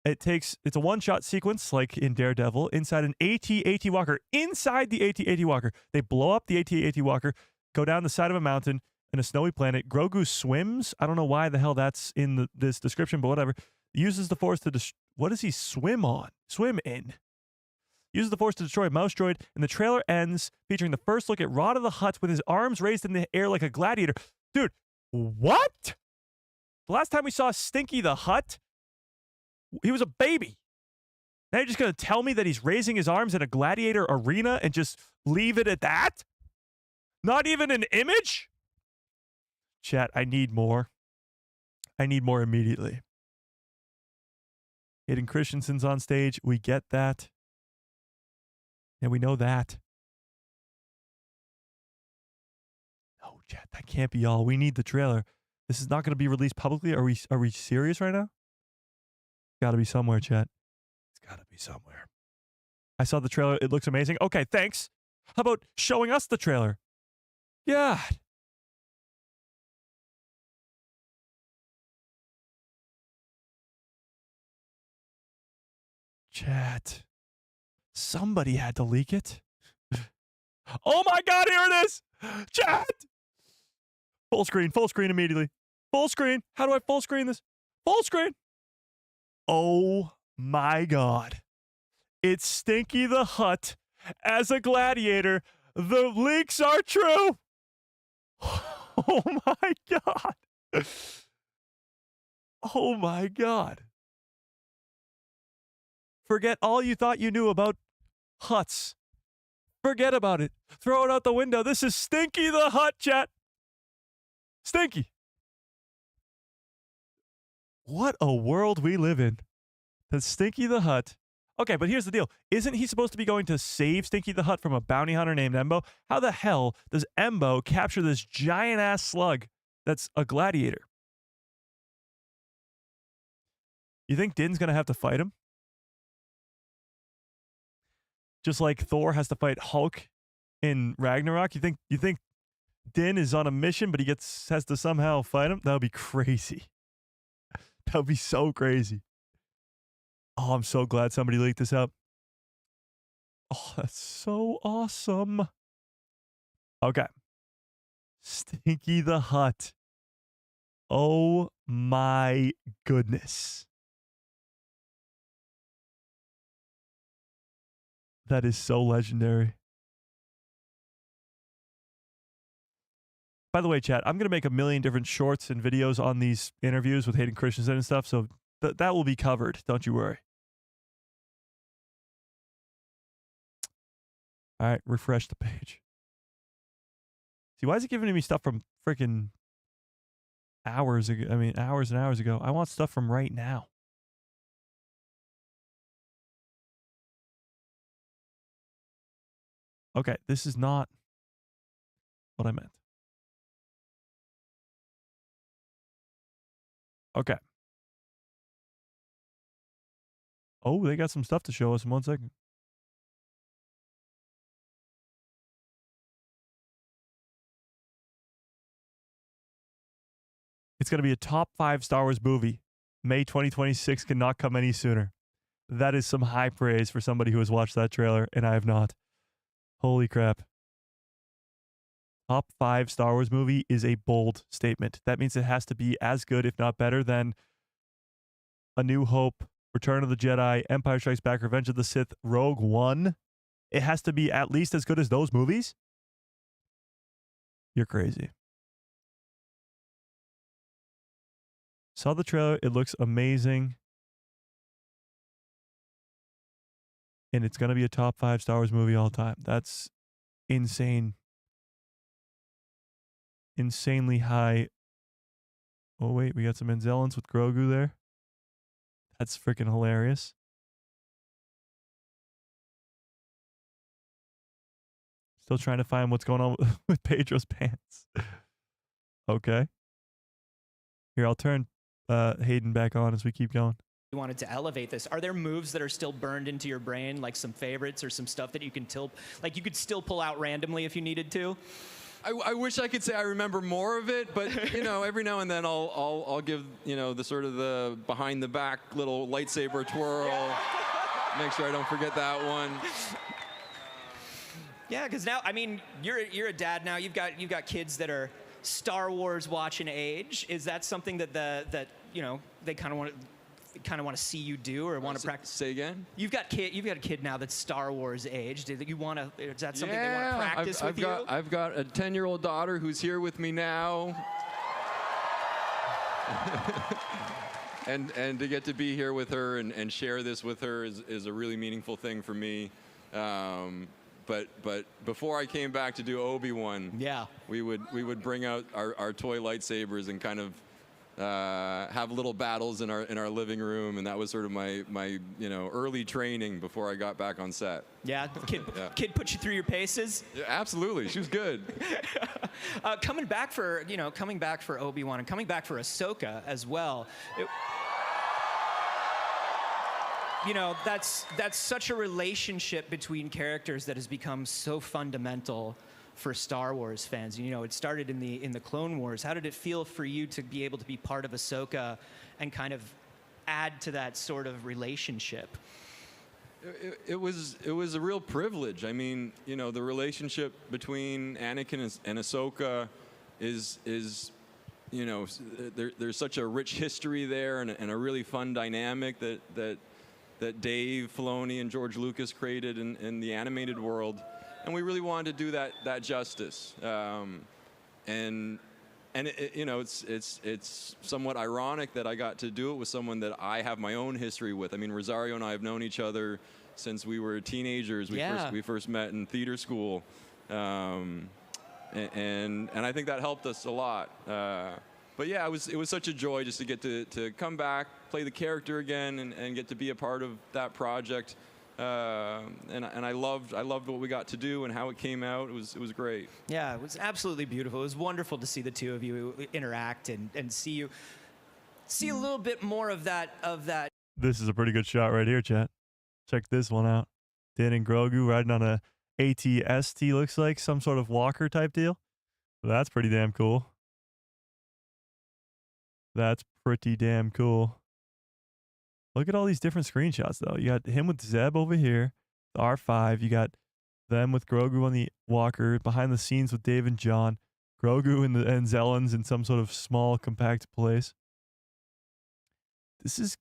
It's a one-shot sequence, like in Daredevil, inside an AT-AT walker. Inside the AT-AT walker. They blow up the AT-AT walker, go down the side of a mountain in a snowy planet. Grogu swims. I don't know why the hell that's in this description, but whatever. Uses the Force to what does he swim on? Swim in. Uses the Force to destroy a mouse droid, and the trailer ends featuring the first look at Rotta the Hutt with his arms raised in the air like a gladiator. Dude, what? The last time we saw Stinky the Hutt, he was a baby. Now you're just going to tell me that he's raising his arms in a gladiator arena and just leave it at that? Not even an image? Chat, I need more. I need more immediately. Hayden Christensen's on stage. We get that. And we know that. No, chat, that can't be all. We need the trailer. This is not going to be released publicly. Are we serious right now? Got to be somewhere, chat. It's got to be somewhere. I saw the trailer. It looks amazing. Okay, thanks. How about showing us the trailer? God. Chat. Somebody had to leak it. Oh my God, here it is. Chat. Full screen immediately. Full screen. How do I full screen this? Full screen. Oh my God. It's Stinky the Hutt as a gladiator. The leaks are true. Oh my God. Oh my God. Forget all you thought you knew about Hutts. Forget about it. Throw it out the window. This is Stinky the Hutt, chat. Stinky. What a world we live in. The Stinky the Hutt. Okay, but here's the deal. Isn't he supposed to be going to save Stinky the Hutt from a bounty hunter named Embo? How the hell does Embo capture this giant-ass slug that's a gladiator? You think Din's going to have to fight him? Just like Thor has to fight Hulk in Ragnarok? You think Din is on a mission, but has to somehow fight him? That would be crazy. That would be so crazy. Oh, I'm so glad somebody leaked this up. Oh, that's so awesome. Okay. Stinky the Hutt. Oh my goodness. That is so legendary. By the way, chat, I'm going to make a million different shorts and videos on these interviews with Hayden Christensen and stuff, so that will be covered. Don't you worry. All right, refresh the page. See, why is it giving me stuff from freaking hours ago? I mean, hours and hours ago. I want stuff from right now. Okay, this is not what I meant. Okay. Oh, they got some stuff to show us in 1 second. It's going to be a top 5 Star Wars movie. May 2026 cannot come any sooner. That is some high praise for somebody who has watched that trailer, and I have not. Holy crap. Top 5 Star Wars movie is a bold statement. That means it has to be as good, if not better, than A New Hope, Return of the Jedi, Empire Strikes Back, Revenge of the Sith, Rogue One. It has to be at least as good as those movies? You're crazy. Saw the trailer. It looks amazing. And it's going to be a top 5 Star Wars movie all time. That's insane. Insanely high. Oh, wait. We got some Manzellans with Grogu there. That's freaking hilarious. Still trying to find what's going on with Pedro's pants. Okay. Here, I'll turn Hayden back on as we keep going. You wanted to elevate this. Are there moves that are still burned into your brain, like some favorites or some stuff that you can you could still pull out randomly if you needed to? I wish I could say I remember more of it, but you know, every now and then I'll give the sort of the behind the back little lightsaber twirl. Make sure I don't forget that one. Yeah, because now, I mean, you're a dad now. You've got kids that are Star Wars watching age. Is that something that they kind of want to see you do or want to practice? Say again? You've got a kid now that's Star Wars age. Is that something they want to practice with you? I've got a 10-year-old daughter who's here with me now. and to get to be here with her and share this with her is a really meaningful thing for me. But before I came back to do Obi-Wan, yeah, we would bring out our toy lightsabers and kind of have little battles in our living room, and that was sort of my early training before I got back on set. Yeah, kid put you through your paces. Yeah, absolutely, she was good. Coming back for Obi-Wan and coming back for Ahsoka as well. you know, that's such a relationship between characters that has become so fundamental for Star Wars fans. You know, it started in the Clone Wars. How did it feel for you to be able to be part of Ahsoka and kind of add to that sort of relationship? It was a real privilege. I mean, you know, the relationship between Anakin and Ahsoka is you know, there's such a rich history there and a really fun dynamic that Dave Filoni and George Lucas created in the animated world, and we really wanted to do that justice. And you know, it's somewhat ironic that I got to do it with someone that I have my own history with. I mean, Rosario and I have known each other since we were teenagers. We first met in theater school, and I think that helped us a lot. But yeah, it was such a joy just to get to come back, play the character again, and get to be a part of that project. And I loved what we got to do and how it came out. It was great. Yeah, it was absolutely beautiful. It was wonderful to see the two of you interact and see a little bit more of that. This is a pretty good shot right here, chat. Check this one out. Din and Grogu riding on a AT-ST, looks like some sort of walker type deal. That's pretty damn cool. That's pretty damn cool. Look at all these different screenshots, though. You got him with Zeb over here, the R5. You got them with Grogu on the walker, behind the scenes with Dave and John. Grogu and Zellans in some sort of small, compact place. This is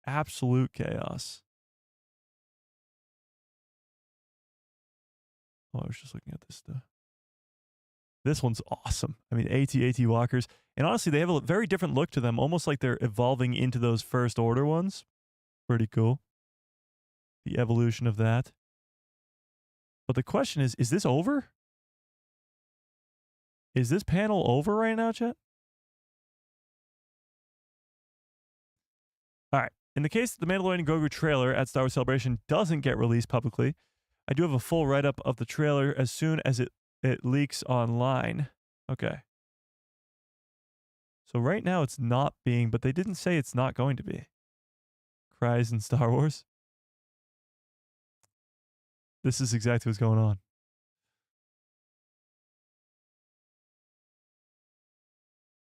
absolute chaos. Oh, I was just looking at this stuff. This one's awesome. I mean, AT walkers. And honestly, they have a very different look to them, almost like they're evolving into those First Order ones. Pretty cool. The evolution of that. But the question is this over? Is this panel over right now, chat? All right. In the case that the Mandalorian and Grogu trailer at Star Wars Celebration doesn't get released publicly, I do have a full write-up of the trailer as soon as it leaks online. Okay. So right now it's not being, but they didn't say it's not going to be. Cries in Star Wars. This is exactly what's going on.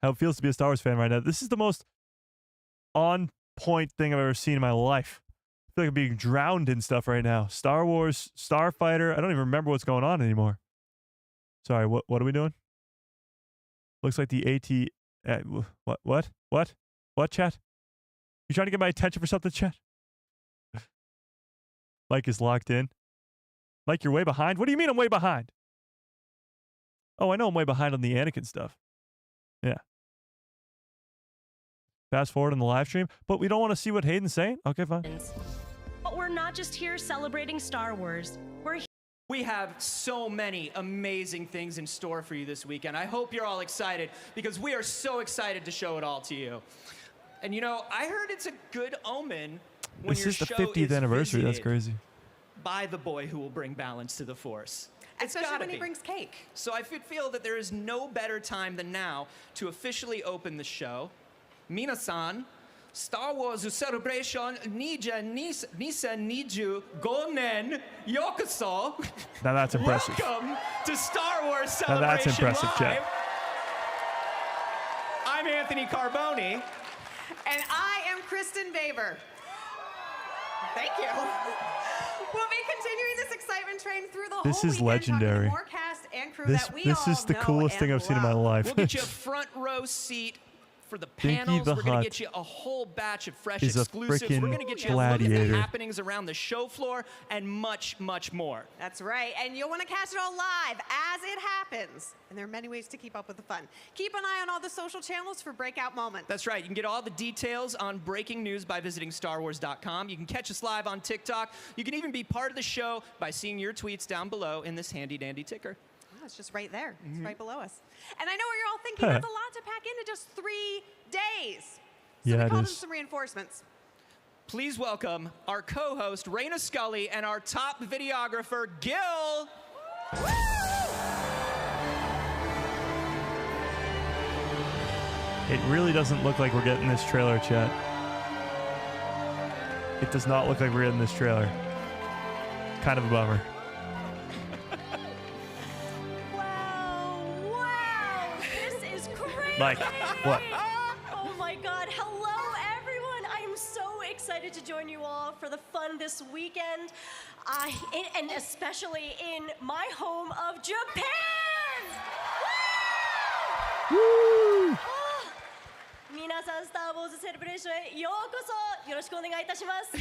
How it feels to be a Star Wars fan right now. This is the most on-point thing I've ever seen in my life. I feel like I'm being drowned in stuff right now. Star Wars, Starf Fighter. I don't even remember what's going on anymore. Sorry, what are we doing? Looks like the AT... What, chat? You trying to get my attention for something, chat? Mike is locked in. Mike, you're way behind? What do you mean I'm way behind? Oh, I know I'm way behind on the Anakin stuff. Yeah. Fast forward on the live stream, but we don't want to see what Hayden's saying? Okay, fine. But we're not just here celebrating Star Wars. We have so many amazing things in store for you this weekend. I hope you're all excited because we are so excited to show it all to you. And you know, I heard it's a good omen when this is the 50th anniversary. That's crazy. By the boy who will bring balance to the Force. Especially when he brings cake. So I feel that there is no better time than now to officially open the show. Minasan, Star Wars Celebration Nisa Niju Gonen Yokoso. Now that's impressive. Welcome to Star Wars Celebration now that's impressive, Live. Chat. I'm Anthony Carboni. And I am Kristen Baber. Thank you. We'll be continuing this excitement train through the whole This is weekend, legendary. more cast and crew This that we is the coolest thing I've seen in my life. We'll get you a front row seat for the panels. We're going to get you a whole batch of fresh exclusives. We're going to get you a look at the happenings around the show floor and much, much more. That's right. And you'll want to catch it all live as it happens. And there are many ways to keep up with the fun. Keep an eye on all the social channels for breakout moments. That's right. You can get all the details on breaking news by visiting StarWars.com. You can catch us live on TikTok. You can even be part of the show by seeing your tweets down below in this handy-dandy ticker. It's just right there. It's right below us. And I know what you're all thinking. That's a lot to pack into just 3 days. So we called in some reinforcements. Please welcome our co-host, Raina Scully, and our top videographer, Gil. It really doesn't look like we're getting this trailer, chat. It does not look like we're in this trailer. Kind of a bummer. Wow, this is crazy. Like, what? Oh my God, hello everyone. I am so excited to join you all for the fun this weekend, and especially in my home of Japan. Woo! 皆さん、スター・ウォーズ・セレブレーションへようこそよろしくお願いいたします。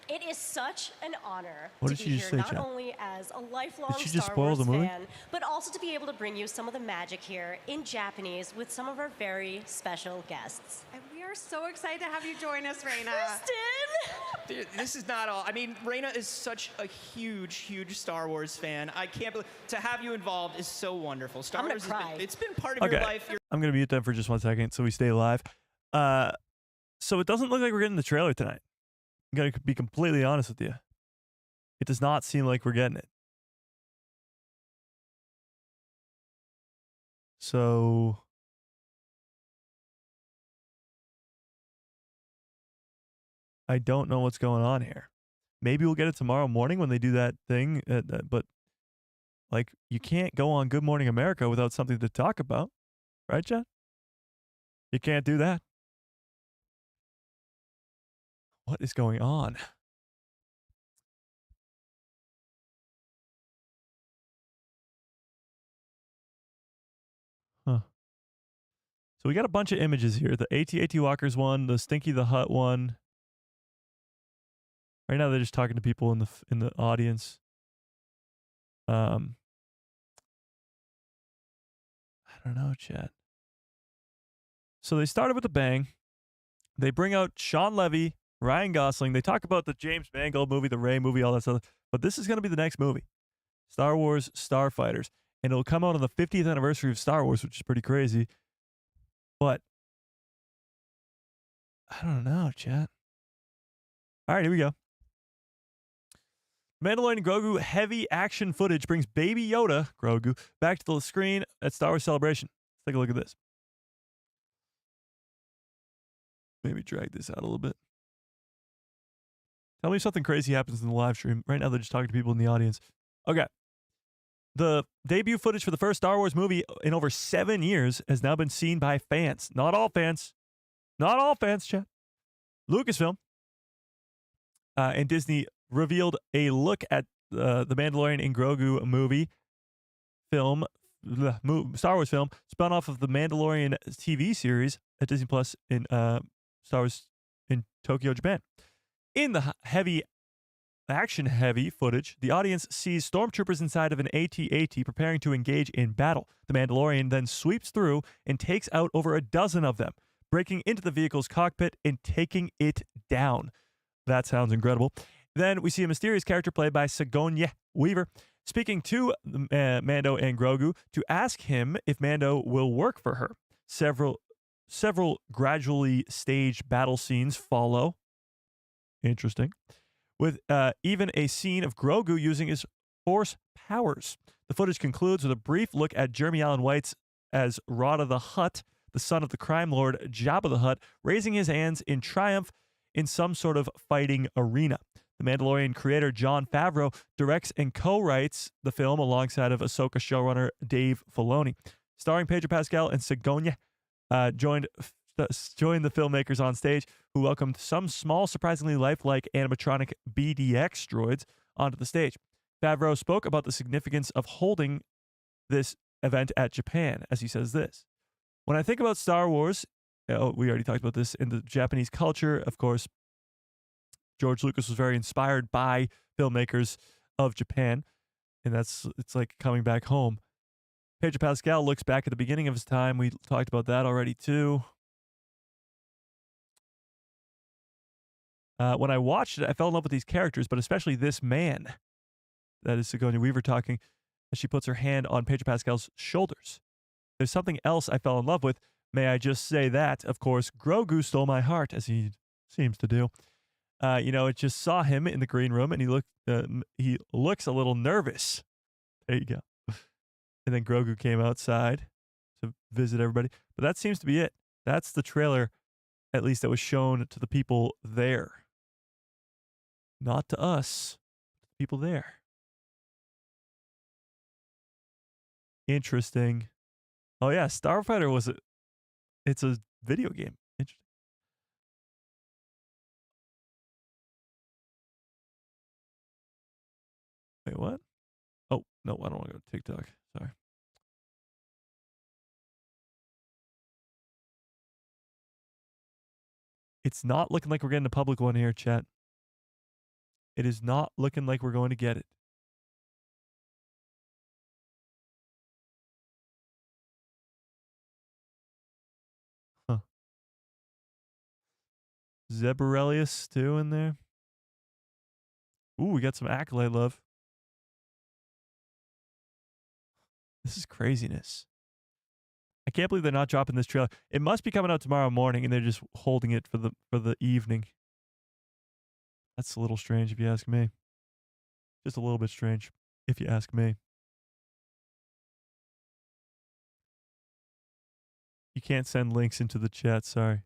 It is such an honor What to did be she just here say, not Chad? only as a lifelong Did she just Star spoil Wars the movie? fan, but also to be able to bring you some of the magic here in Japanese with some of our very special guests. And we are so excited to have you join us, Raina. Kristen! Dude, this is not all. I mean, Raina is such a huge Star Wars fan. I can't believe to have you involved is so wonderful. Star I'm gonna Wars cry. it's been part of your life. I'm going to mute them for just 1 second so we stay live. So it doesn't look like we're getting the trailer tonight. I'm going to be completely honest with you. It does not seem like we're getting it. So I don't know what's going on here. Maybe we'll get it tomorrow morning when they do that thing, but like you can't go on Good Morning America without something to talk about, right, Jen? You can't do that. What is going on? Huh. So we got a bunch of images here. The AT-AT Walkers one, the Stinky the Hut one. Right now they're just talking to people in the audience. I don't know, Chad. So they started with a bang. They bring out Sean Levy, Ryan Gosling. They talk about the James Mangold movie, the Ray movie, all that stuff. But this is going to be the next movie. Star Wars Starf Fighters. And it'll come out on the 50th anniversary of Star Wars, which is pretty crazy. But I don't know, chat. All right, here we go. Mandalorian and Grogu heavy action footage brings Baby Yoda, Grogu, back to the screen at Star Wars Celebration. Let's take a look at this. Maybe drag this out a little bit. Tell me if something crazy happens in the live stream. Right now, they're just talking to people in the audience. Okay. The debut footage for the first Star Wars movie in over 7 years has now been seen by fans. Not all fans. Not all fans, chat. Lucasfilm and Disney revealed a look at the Mandalorian and Grogu movie film, Star Wars film, spun off of the Mandalorian TV series at Disney Plus in Star Wars in Tokyo, Japan. In the action-heavy footage, the audience sees stormtroopers inside of an AT-AT preparing to engage in battle. The Mandalorian then sweeps through and takes out over a dozen of them, breaking into the vehicle's cockpit and taking it down. That sounds incredible. Then we see a mysterious character played by Sigourney Weaver speaking to Mando and Grogu to ask him if Mando will work for her. Several gradually staged battle scenes follow. Interesting. With even a scene of Grogu using his Force powers. The footage concludes with a brief look at Jeremy Allen White's as Rotta the Hutt, the son of the crime lord Jabba the Hutt, raising his hands in triumph in some sort of fighting arena. The Mandalorian creator Jon Favreau directs and co-writes the film alongside of Ahsoka showrunner Dave Filoni. Starring Pedro Pascal and Sigourney, joined the filmmakers on stage, who welcomed some small, surprisingly lifelike animatronic BDX droids onto the stage. Favreau spoke about the significance of holding this event at Japan, as he says this. When I think about Star Wars, we already talked about this, in the Japanese culture, of course, George Lucas was very inspired by filmmakers of Japan, and it's like coming back home. Pedro Pascal looks back at the beginning of his time. We talked about that already, too. When I watched it, I fell in love with these characters, but especially this man. That is Sigourney Weaver talking as she puts her hand on Pedro Pascal's shoulders. There's something else I fell in love with. May I just say that, of course, Grogu stole my heart, as he seems to do. It just saw him in the green room, and he looks a little nervous. There you go. And then Grogu came outside to visit everybody. But that seems to be it. That's the trailer, at least that was shown to the people there. Not to us. People there. Interesting. Oh yeah, Starf Fighter it's a video game. Interesting. Wait, what? Oh, no, I don't want to go to TikTok. Sorry. It's not looking like we're getting a public one here, chat. It is not looking like we're going to get it. Huh. Zeborelius too in there. Ooh, we got some accolade love. This is craziness. I can't believe they're not dropping this trailer. It must be coming out tomorrow morning, and they're just holding it for the evening. That's a little strange, if you ask me. Just a little bit strange, if you ask me. You can't send links into the chat. Sorry.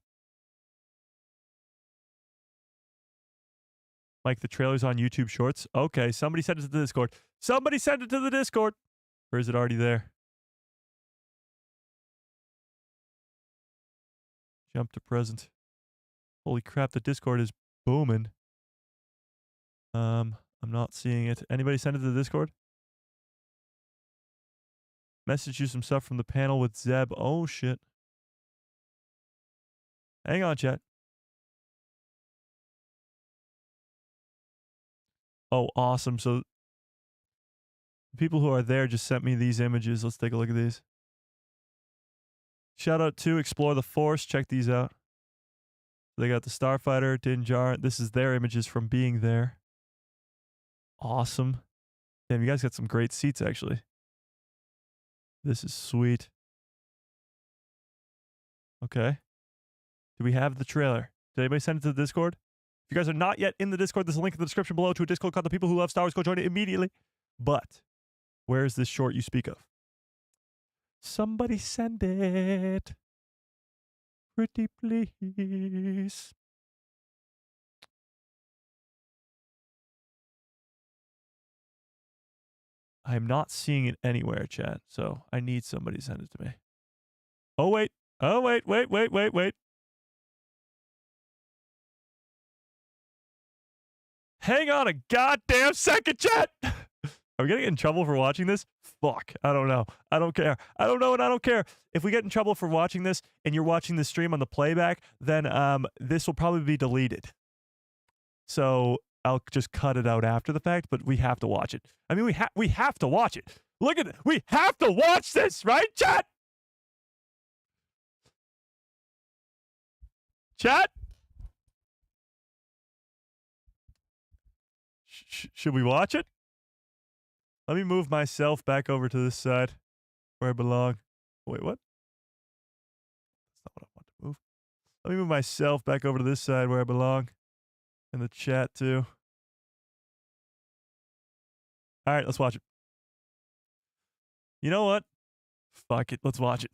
Mike, the trailer's on YouTube Shorts. Okay, somebody sent it to the Discord. Somebody sent it to the Discord. Or is it already there? Jump to present. Holy crap, the Discord is booming. I'm not seeing it. Anybody send it to the Discord? Message you some stuff from the panel with Zeb. Oh, shit. Hang on, chat. Oh, awesome. So the people who are there just sent me these images. Let's take a look at these. Shout out to Explore the Force. Check these out. They got the Starf Fighter, Din Djarin. This is their images from being there. Awesome. Damn, you guys got some great seats, actually. This is sweet. Okay. Do we have the trailer? Did anybody send it to the Discord? If you guys are not yet in the Discord, there's a link in the description below to a Discord called The People Who Love Star Wars. Go join it immediately. But where is this short you speak of? Somebody send it. Pretty please. I'm not seeing it anywhere, chat, so I need somebody to send it to me. Oh, wait. Oh, wait. Hang on a goddamn second, chat. Are we going to get in trouble for watching this? Fuck. I don't know. I don't care. I don't know and I don't care. If we get in trouble for watching this and you're watching the stream on the playback, then this will probably be deleted. So I'll just cut it out after the fact, but we have to watch it. I mean, we have to watch it. Look at it. We have to watch this, right, chat? Chat? Should we watch it? Let me move myself back over to this side where I belong. Wait, what? That's not what I want to move. Let me move myself back over to this side where I belong. In the chat, too. All right, let's watch it. You know what? Fuck it. Let's watch it.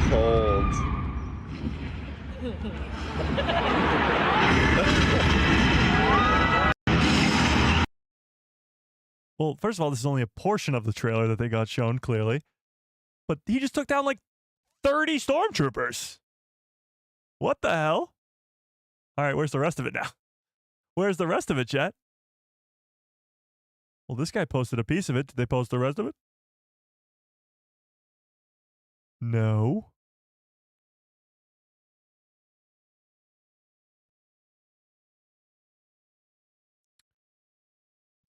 Cold. Well, first of all, this is only a portion of the trailer that they got shown, clearly. But he just took down like 30 stormtroopers. What the hell? All right, where's the rest of it now? Where's the rest of it, chat? Well, this guy posted a piece of it. Did they post the rest of it? No.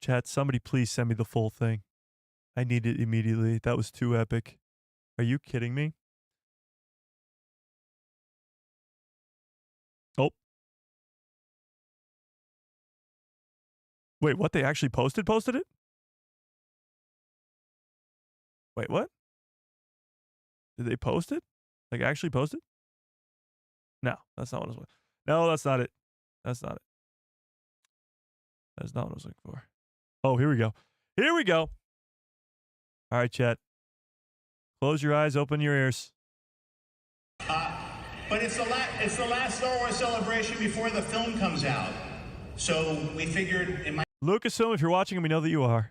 Chat, somebody please send me the full thing. I need it immediately. That was too epic. Are you kidding me? Oh. Wait, what? They actually posted it? Wait, what? Did they post it? Like, actually post it? No, that's not what I was looking for. No, that's not it. That's not it. That's not what I was looking for. Oh, here we go. Here we go. All right, chat. Close your eyes, open your ears. But it's the last Star Wars celebration before the film comes out. So we figured it might. Lucasfilm, if you're watching and we know that you are,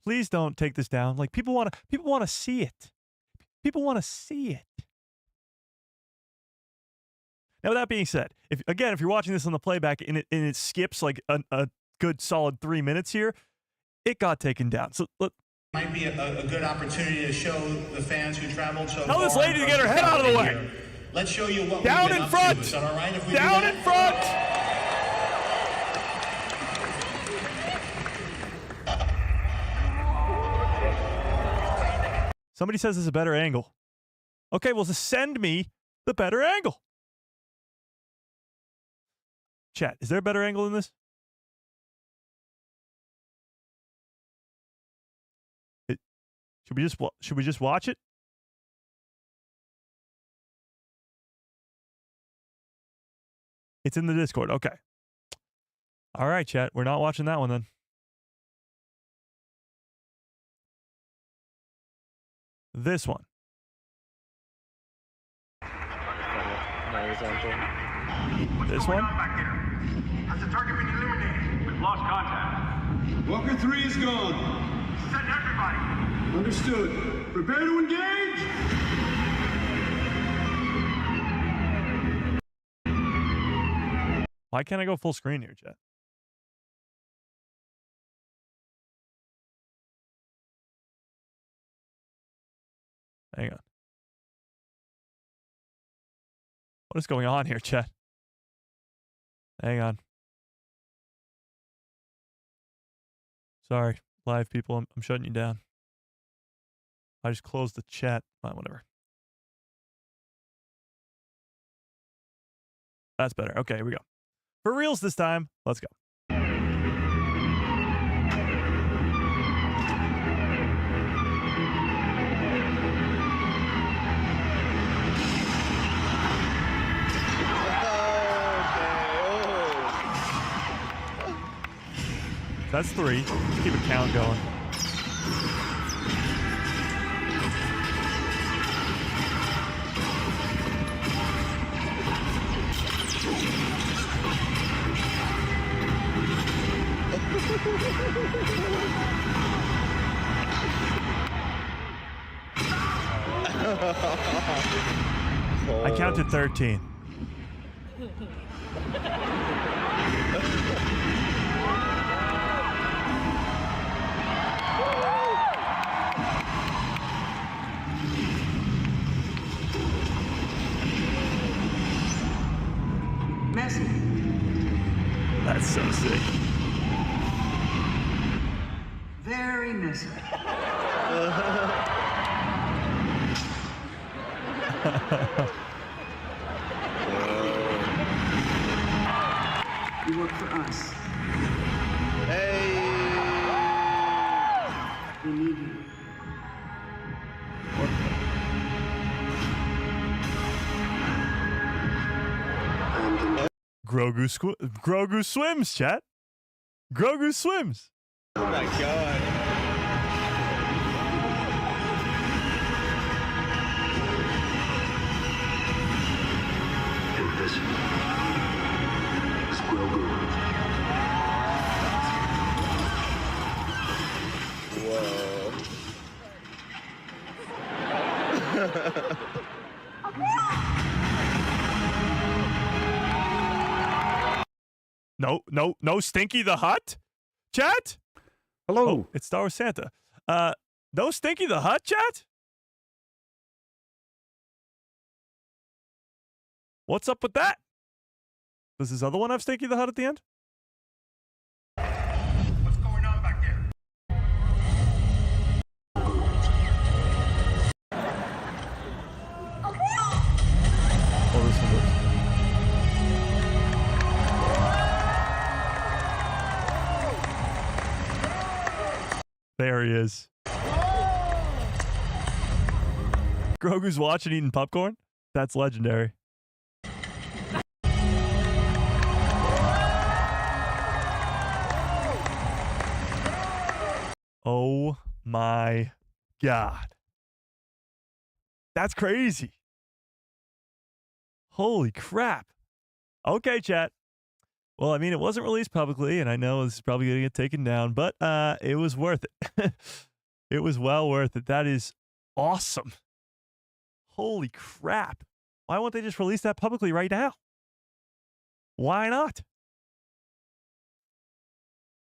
please don't take this down. Like, people want to see it. People want to see it. Now, with that being said, if you're watching this on the playback and it skips like a good solid 3 minutes here, it got taken down. So might be a good opportunity to show the fans who traveled so far. Tell this lady to get her head out of the way. Let's show you what down we've been in front. up to. Is that all right if we down do in front. Somebody says there's a better angle. Okay, well, just send me the better angle. Chat, is there a better angle in this? Should we just watch it? It's in the Discord. Okay. All right, chat. We're not watching that one then. This one. This one? Has the target been eliminated? We've lost contact. Walker 3 is gone. Send everybody. Understood. Prepare to engage! Why can't I go full screen here, chat? Hang on. What is going on here, chat? Hang on. Sorry, live people. I'm shutting you down. I just closed the chat. Whatever. That's better. Okay, here we go. For reals this time. Let's go. That's 3. Let's keep a count going. I counted 13. Messy. That's so sick. Very messy. You work for us. Hey! We need you. Grogu swims, chat. Grogu swims. Oh my god. And this is Grogu. No, Stinky the Hutt? Chat? Hello. Oh, it's Star Wars Santa. No Stinky the Hutt, chat? What's up with that? Does this other one have Stinky the Hutt at the end? What's going on back there? Oh, this one does. is. Grogu's watching eating popcorn? That's legendary. Oh my God. That's crazy. Holy crap. Okay, chat. Well, I mean, it wasn't released publicly, and I know this is probably going to get taken down, but it was worth it. It was well worth it. That is awesome. Holy crap. Why won't they just release that publicly right now? Why not?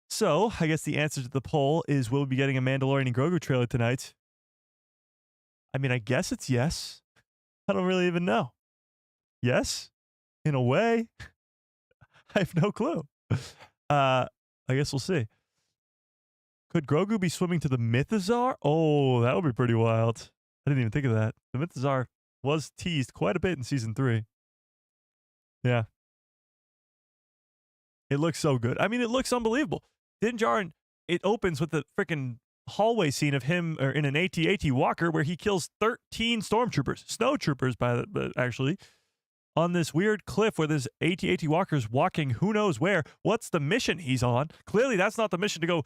So, I guess the answer to the poll is, will we be getting a Mandalorian and Grogu trailer tonight? I mean, I guess it's yes. I don't really even know. Yes? In a way. I have no clue. I guess we'll see. Could Grogu be swimming to the Mythazar? Oh, that would be pretty wild. I didn't even think of that. The Mythazar was teased quite a bit in season 3. Yeah. It looks so good. I mean, it looks unbelievable. Din Djarin, it opens with the freaking hallway scene of him in an AT-AT walker where he kills 13 stormtroopers, snowtroopers, actually, on this weird cliff where there's AT-AT walkers walking who knows where. What's the mission he's on? Clearly, that's not the mission to go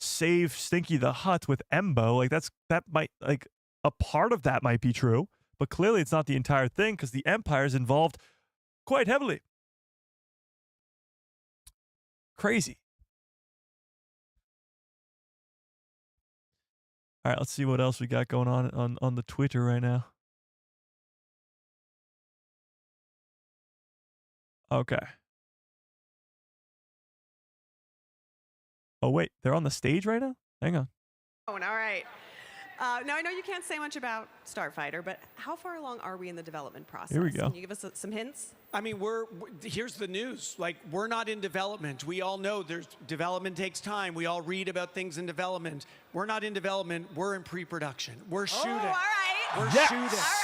save Stinky the Hutt with Embo. Like, that might, like, a part of that might be true, but clearly it's not the entire thing because the Empire's involved quite heavily. Crazy. All right, let's see what else we got going on the Twitter right now. Okay. Oh, wait, they're on the stage right now? Hang on. Oh, all right. Now, I know you can't say much about Starf Fighter, but how far along are we in the development process? Here we go. Can you give us some hints? I mean, here's the news. Like, we're not in development. We all know development takes time. We all read about things in development. We're not in development. We're in pre-production. We're shooting. Oh, all right. We're Yes. shooting. All right.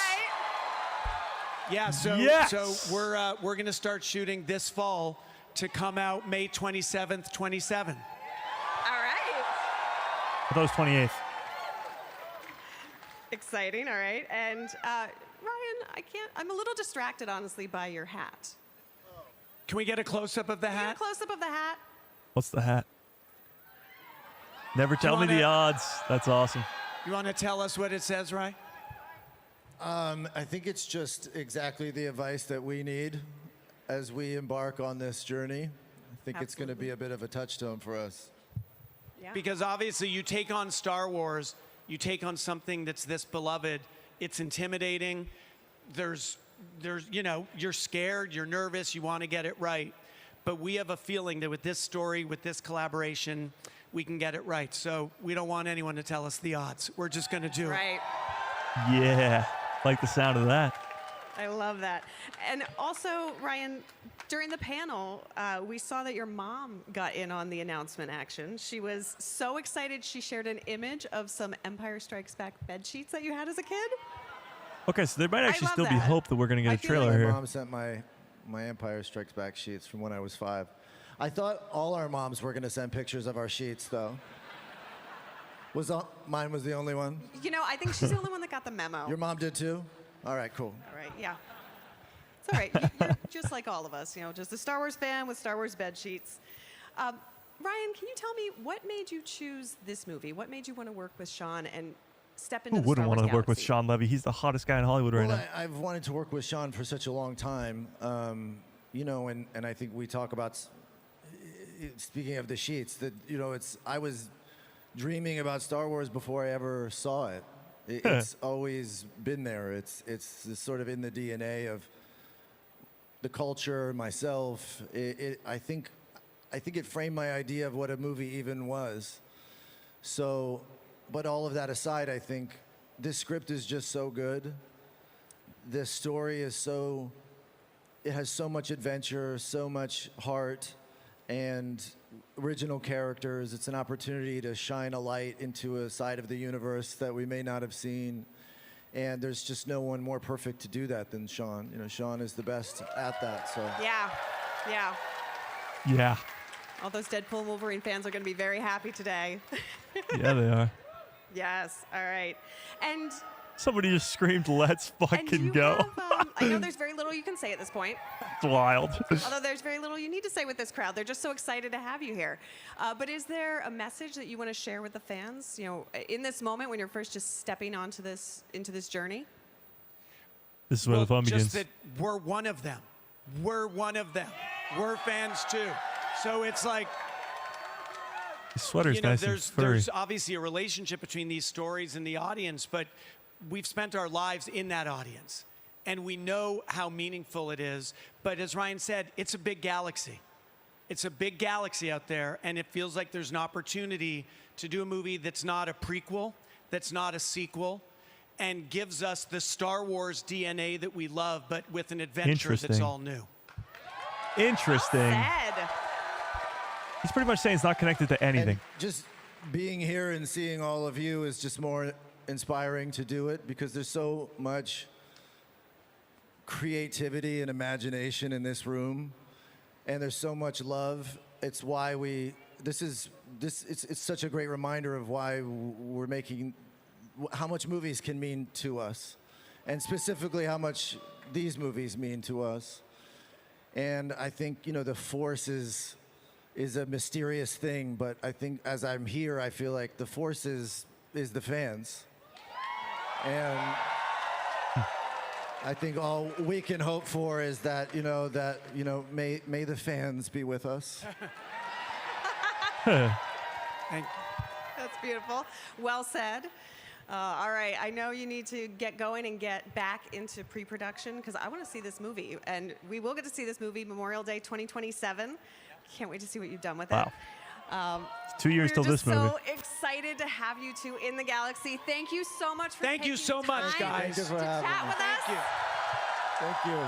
Yeah, so Yes. we're going to start shooting this fall to come out May 27th, 27. All right. I thought it was 28th. Exciting. All right. And Ryan, I'm a little distracted, honestly, by your hat. Can we get a close-up of the Can you get hat? a close-up of the hat? What's the hat? Never tell me the odds. That's awesome. You want to tell us what it says, Ryan? I think it's just exactly the advice that we need as we embark on this journey. I think it's going to be a bit of a touchstone for us. Yeah. Because obviously you take on Star Wars, you take on something that's this beloved, it's intimidating. There's you're scared, you're nervous, you want to get it right. But we have a feeling that with this story, with this collaboration, we can get it right. So we don't want anyone to tell us the odds. We're just going to do it. Right. Yeah, like the sound of that. I love that. And also, Ryan, during the panel, we saw that your mom got in on the announcement action. She was so excited she shared an image of some Empire Strikes Back bed sheets that you had as a kid. Okay, so there might actually love still be that. hope that we're going to get a trailer My here. mom sent my Empire Strikes Back sheets from when I was 5. I thought all our moms were going to send pictures of our sheets, though. Mine was the only one? You know, I think she's the only one that got the memo. Your mom did too? All right, cool. All right, yeah. It's all right. You're just like all of us, just a Star Wars fan with Star Wars bed sheets. Ryan, can you tell me what made you choose this movie? What made you want to work with Sean and step into Who the wouldn't Star Wars want to work with galaxy? Sean Levy? He's the hottest guy in Hollywood right Well, now. I've wanted to work with Sean for such a long time, and I think we talk about, speaking of the sheets, that, I was dreaming about Star Wars before I ever saw it. It's always been there. It's sort of in the DNA of the culture, myself. I think it framed my idea of what a movie even was. So, but all of that aside, I think this script is just so good. This story is it has so much adventure, so much heart, and original characters. It's an opportunity to shine a light into a side of the universe that we may not have seen. And there's just no one more perfect to do that than Sean. Sean is the best at that. So Yeah. Yeah. All those Deadpool and Wolverine fans are going to be very happy today. Yeah, they are. Yes. All right. And Somebody just screamed, "Let's fucking go!" I know there's very little you can say at this point. It's wild. Although there's very little you need to say with this crowd. They're just so excited to have you here. But is there a message that you want to share with the fans? You know, in this moment when you're first just stepping into this journey. This is where the fun begins. Just that we're one of them. We're one of them. We're fans too. So it's like, The sweater's nice and furry. there's obviously a relationship between these stories and the audience, but we've spent our lives in that audience, and we know how meaningful it is. But as Ryan said, it's a big galaxy. It's a big galaxy out there, and it feels like there's an opportunity to do a movie that's not a prequel, that's not a sequel, and gives us the Star Wars DNA that we love, but with an adventure that's all new. Interesting. Well said. He's pretty much saying it's not connected to anything. And just being here and seeing all of you is just more inspiring to do it, because there's so much creativity and imagination in this room, and there's so much love. It's why it's such a great reminder of why we're making, how much movies can mean to us, and specifically how much these movies mean to us. And I think, you know, the Force is a mysterious thing, but I think as I'm here, I feel like the Force is the fans. And I think all we can hope for is that, may the fans be with us. That's beautiful. Well said. All right, I know you need to get going and get back into pre-production, because I want to see this movie, and we will get to see this movie Memorial Day 2027. Can't wait to see what you've done with it. It's 2 years till this movie. We're so excited to have you two in the galaxy. Thank you so much for Thank you so much, guys. Thank you for to having chat me. with us. Thank you.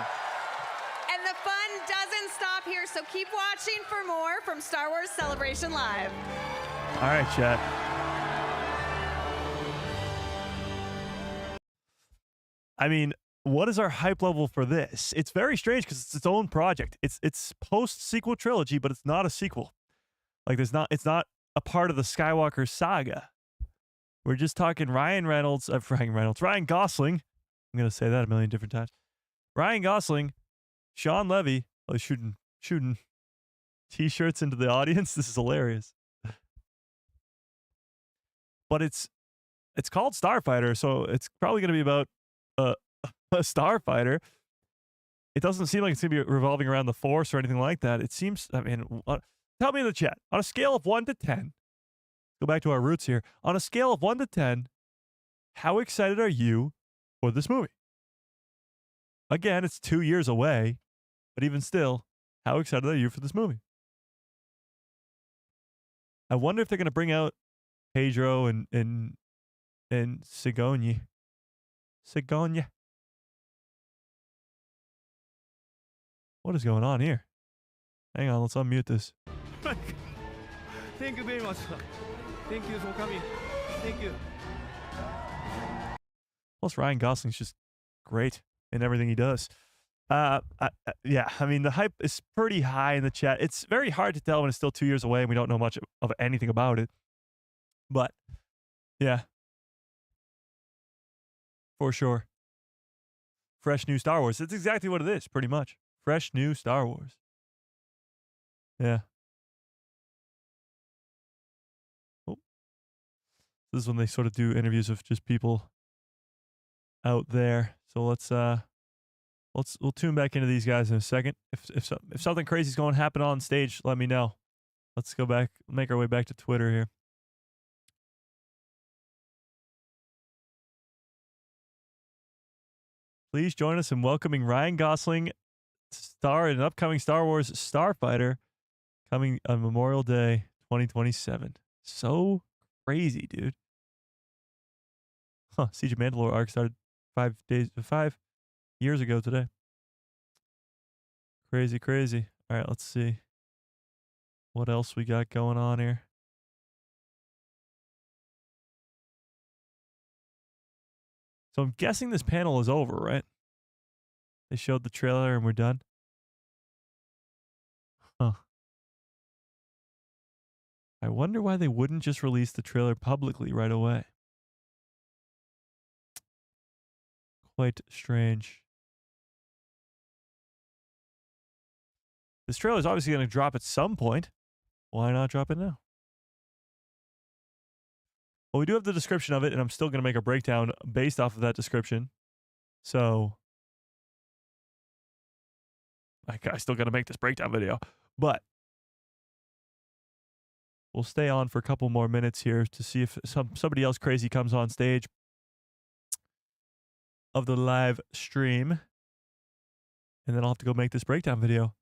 And the fun doesn't stop here, so keep watching for more from Star Wars Celebration Live. All right, chat. I mean, what is our hype level for this? It's very strange because it's its own project. It's post-sequel trilogy, but it's not a sequel. Like it's not a part of the Skywalker saga. We're just talking Ryan Gosling. I'm gonna say that a million different times. Ryan Gosling, Sean Levy, shooting t-shirts into the audience. This is hilarious. But it's called Starfighter, so it's probably gonna be about a starfighter. It doesn't seem like it's gonna be revolving around the Force or anything like that. It seems. I mean, tell me in the chat, on a scale of 1 to 10. Go back to our roots here. On a scale of 1 to 10, how excited are you for this movie? Again, it's 2 years away, but even still, how excited are you for this movie? I wonder if they're gonna bring out Pedro and Sigourney. What is going on here? Hang on, let's unmute this. Thank you very much. Thank you for coming. Thank you. Plus, Ryan Gosling's just great in everything he does. Yeah, I mean, the hype is pretty high in the chat. It's very hard to tell when it's still 2 years away and we don't know much of anything about it. But, yeah. For sure. Fresh new Star Wars. It's exactly what it is, pretty much. Fresh new Star Wars. Yeah. Oh. This is when they sort of do interviews of just people out there. So we'll tune back into these guys in a second. If something crazy is going to happen on stage, let me know. Let's go back, make our way back to Twitter here. Please join us in welcoming Ryan Gosling, star in an upcoming Star Wars Starfighter, coming on Memorial Day 2027. So crazy, dude. Huh, Siege of Mandalore arc started 5 years ago today. Crazy, crazy. All right, let's see what else we got going on here. So I'm guessing this panel is over, right? They showed the trailer and we're done. Huh. I wonder why they wouldn't just release the trailer publicly right away. quite strange. This trailer is obviously going to drop at some point. Why not drop it now? Well, we do have the description of it, and I'm still going to make a breakdown based off of that description. So, I still got to make this breakdown video. But we'll stay on for a couple more minutes here to see if somebody else crazy comes on stage of the live stream. And then I'll have to go make this breakdown video.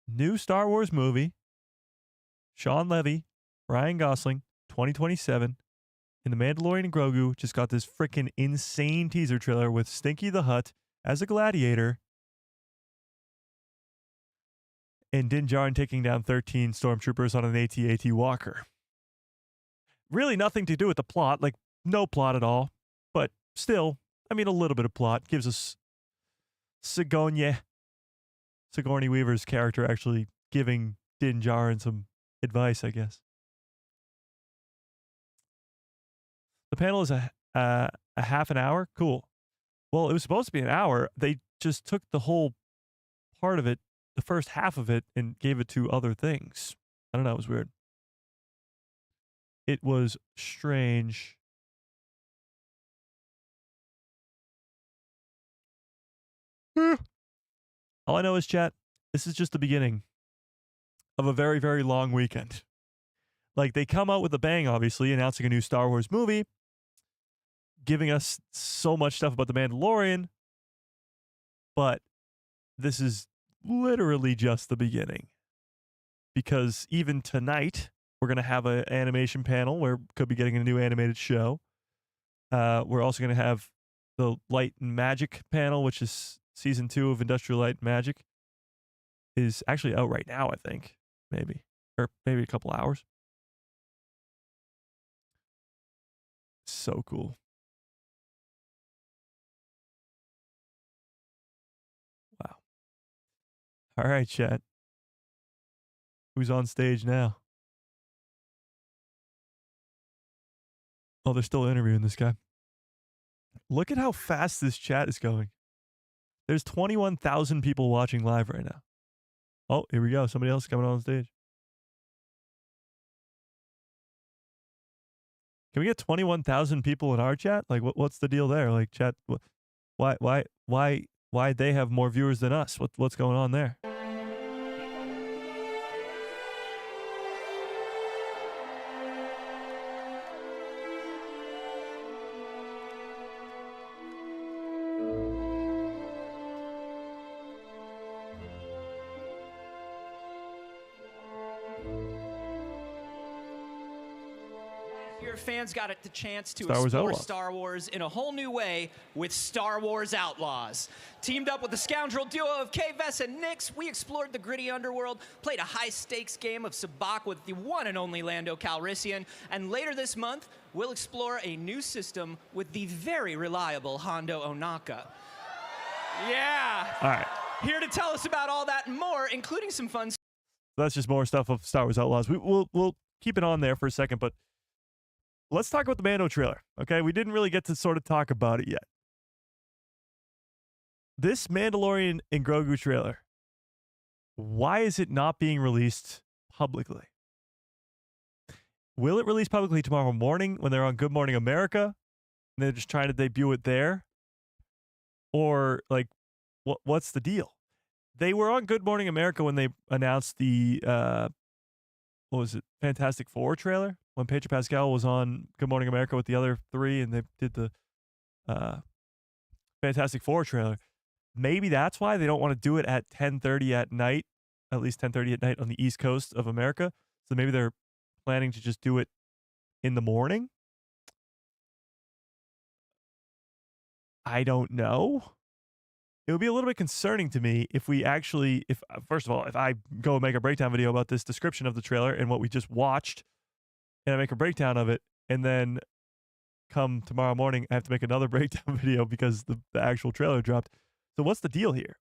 New Star Wars movie. Sean Levy, Ryan Gosling, 2027. And The Mandalorian and Grogu just got this freaking insane teaser trailer with Stinky the Hutt as a gladiator. And Din Djarin taking down 13 stormtroopers on an AT-AT walker. Really nothing to do with the plot, like no plot at all. But still, I mean, a little bit of plot gives us Sigourney Weaver's character actually giving Din Djarin some advice, I guess. The panel is a half an hour. Cool. Well, it was supposed to be an hour. They just took the whole part of it, the first half of it, and gave it to other things. I don't know. It was weird. It was strange. All I know is, chat, this is just the beginning of a very, very long weekend. Like, they come out with a bang, obviously, announcing a new Star Wars movie, giving us so much stuff about The Mandalorian, but this is literally just the beginning. Because even tonight, we're going to have an animation panel where we could be getting a new animated show. We're also going to have the Light and Magic panel, which is season 2 of Industrial Light and Magic. Is actually out right now, I think. Maybe. Or maybe a couple hours. So cool. Wow. All right, chat. Who's on stage now? Oh, they're still interviewing this guy. Look at how fast this chat is going. There's 21,000 people watching live right now. Oh, here we go. Somebody else coming on stage. Can we get 21,000 people in our chat? Like, what's the deal there? Like, chat, why they have more viewers than us? What's going on there? Fans got the chance to Star Wars explore Outlaws. Star Wars in a whole new way with Star Wars Outlaws. Teamed up with the scoundrel duo of Kay Vess and Nix, we explored the gritty underworld, played a high-stakes game of Sabacc with the one and only Lando Calrissian, and later this month, we'll explore a new system with the very reliable Hondo Ohnaka. Yeah! All right. Here to tell us about all that and more, including some fun... That's just more stuff of Star Wars Outlaws. We'll keep it on there for a second, but let's talk about the Mando trailer, okay? We didn't really get to sort of talk about it yet. This Mandalorian and Grogu trailer, why is it not being released publicly? Will it release publicly tomorrow morning when they're on Good Morning America and they're just trying to debut it there? Or, like, what's the deal? They were on Good Morning America when they announced the, what was it, Fantastic Four trailer? When Pedro Pascal was on Good Morning America with the other three and they did the Fantastic Four trailer. Maybe that's why they don't want to do it at 10:30 at night, at least 10:30 at night on the East Coast of America. So maybe they're planning to just do it in the morning. I don't know. It would be a little bit concerning to me if we actually, first of all, if I go and make a breakdown video about this description of the trailer and what we just watched, and I make a breakdown of it, and then come tomorrow morning, I have to make another breakdown video because the actual trailer dropped. So what's the deal here?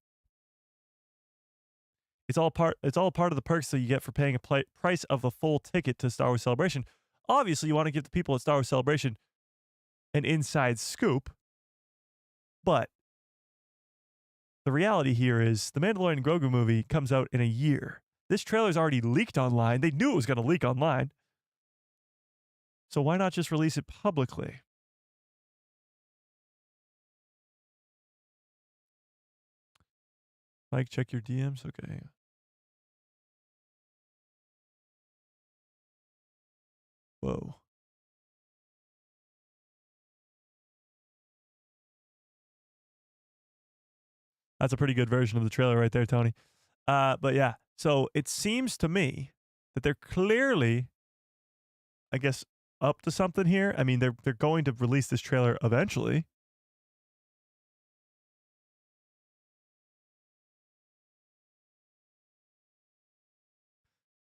It's all part of the perks that you get for paying a price of the full ticket to Star Wars Celebration. Obviously, you want to give the people at Star Wars Celebration an inside scoop But the reality here is the Mandalorian and Grogu movie comes out in a year. This trailer's already leaked online. They knew it was going to leak online. So why not just release it publicly? Mike, check your DMs. Okay. Whoa. That's a pretty good version of the trailer right there, Tony. But yeah, so it seems to me that they're clearly, I guess, up to something here. I mean, they're going to release this trailer eventually.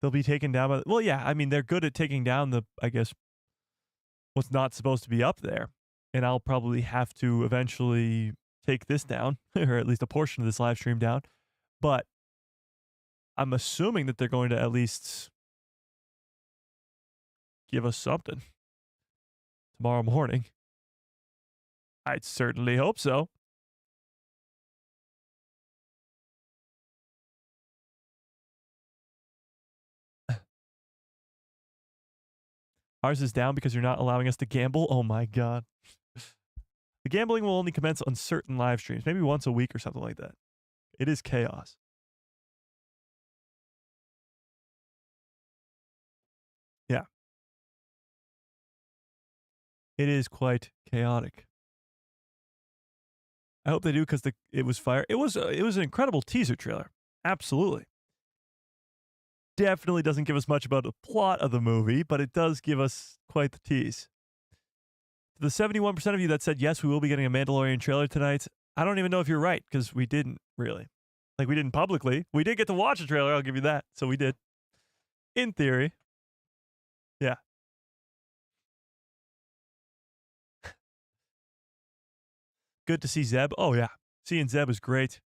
They'll be taken down by, well, yeah, I mean, they're good at taking down the, I guess, what's not supposed to be up there. And I'll probably have to eventually take this down, or at least a portion of this live stream down. But I'm assuming that they're going to at least give us something tomorrow morning. I'd certainly hope so. Ours is down because you're not allowing us to gamble. Oh my God. The gambling will only commence on certain live streams, maybe once a week or something like that. It is chaos. Yeah. It is quite chaotic. I hope they do because it was fire. It was an incredible teaser trailer. Absolutely. Definitely doesn't give us much about the plot of the movie, but it does give us quite the tease. The 71% of you that said, yes, we will be getting a Mandalorian trailer tonight, I don't even know if you're right, because we didn't really. Like, we didn't publicly. We did get to watch a trailer, I'll give you that. So we did. In theory. Yeah. Good to see Zeb. Oh, yeah. Seeing Zeb is great.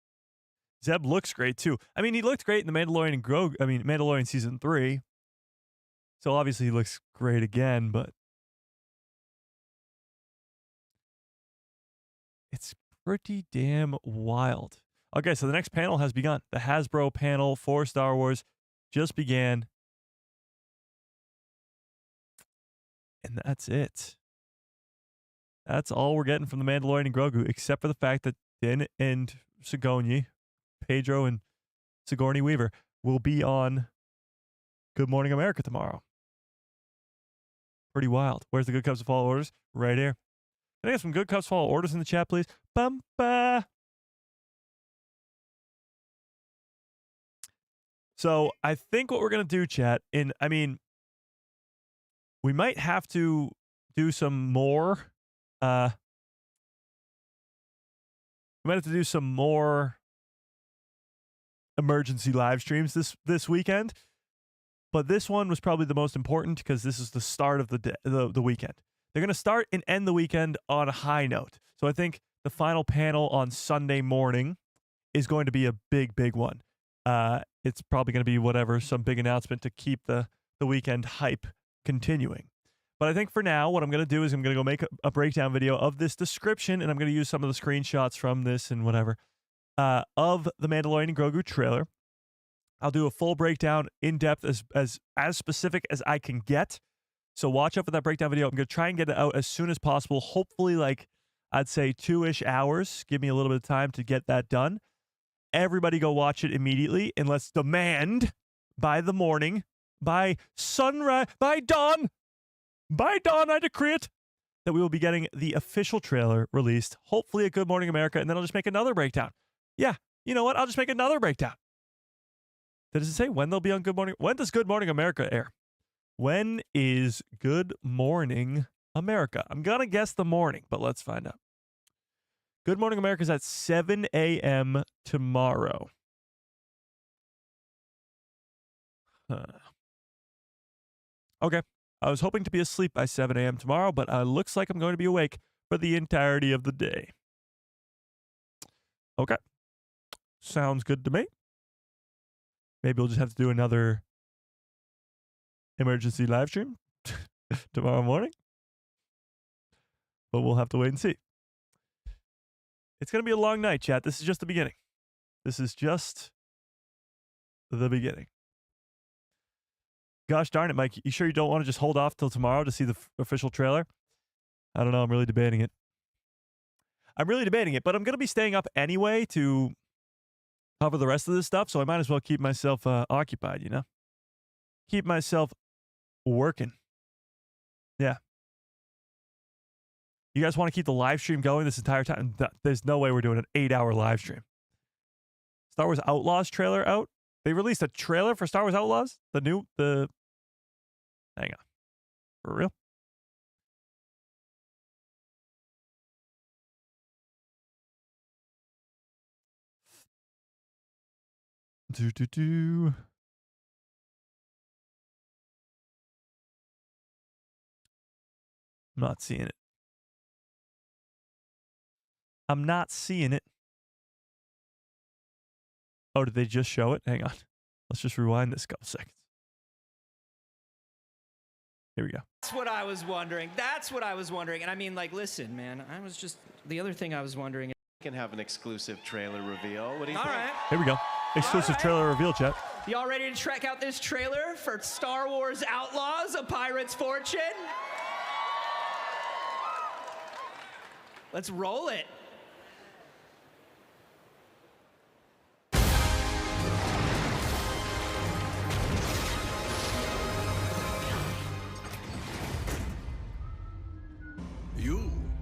Zeb looks great, too. I mean, he looked great in the Mandalorian and Grogu. I mean, Mandalorian Season 3. So obviously he looks great again, but it's pretty damn wild. Okay, so the next panel has begun. The Hasbro panel for Star Wars just began. And that's it. That's all we're getting from the Mandalorian and Grogu, except for the fact that Din and Sigourney, Pedro and Sigourney Weaver, will be on Good Morning America tomorrow. Pretty wild. Where's the Good Cups of Fall orders? Right here. Can I get some Good Cups of Fall orders in the chat, please? Bumpa. So I think what we're going to do, chat, we might have to do some more. We might have to do some more emergency live streams this weekend. But this one was probably the most important because this is the start of the weekend. They're going to start and end the weekend on a high note. So I think the final panel on Sunday morning is going to be a big, big one. It's probably going to be some big announcement to keep the weekend hype continuing. But I think for now, what I'm going to do is I'm going to go make a breakdown video of this description, and I'm going to use some of the screenshots from this and whatever of the Mandalorian and Grogu trailer. I'll do a full breakdown in depth as specific as I can get. So watch out for that breakdown video. I'm going to try and get it out as soon as possible. Hopefully, I'd say 2-ish hours. Give me a little bit of time to get that done. Everybody go watch it immediately, and let's demand by the morning, by sunrise, by dawn, I decree it, that we will be getting the official trailer released, hopefully at Good Morning America, and then I'll just make another breakdown. Yeah, you know what? I'll just make another breakdown. Does it say when they'll be on Good Morning? When does Good Morning America air? When is Good Morning America? I'm going to guess the morning, but let's find out. Good Morning America is at 7 a.m. tomorrow. Okay. I was hoping to be asleep by 7 a.m. tomorrow, but it looks like I'm going to be awake for the entirety of the day. Okay. Sounds good to me. Maybe we'll just have to do another emergency live stream tomorrow morning. But we'll have to wait and see. It's going to be a long night, chat. This is just the beginning. This is just the beginning. Gosh darn it, Mike. You sure you don't want to just hold off till tomorrow to see the official trailer? I don't know. I'm really debating it. But I'm going to be staying up anyway to cover the rest of this stuff, so I might as well keep myself occupied, you know? Keep myself working. Yeah. You guys want to keep the live stream going this entire time? There's no way we're doing an 8-hour live stream. Star Wars Outlaws trailer out. They released a trailer for Star Wars Outlaws? Hang on. For real? I'm not seeing it. I'm not seeing it. Oh, did they just show it? Hang on. Let's just rewind this a couple seconds. Here we go. That's what I was wondering. And I mean, like, listen, man, the other thing I was wondering. Can have an exclusive trailer reveal. What do you All think? right. Here we go. Exclusive trailer reveal, chat. Y'all ready to check out this trailer for Star Wars Outlaws, A Pirate's Fortune? Let's roll it.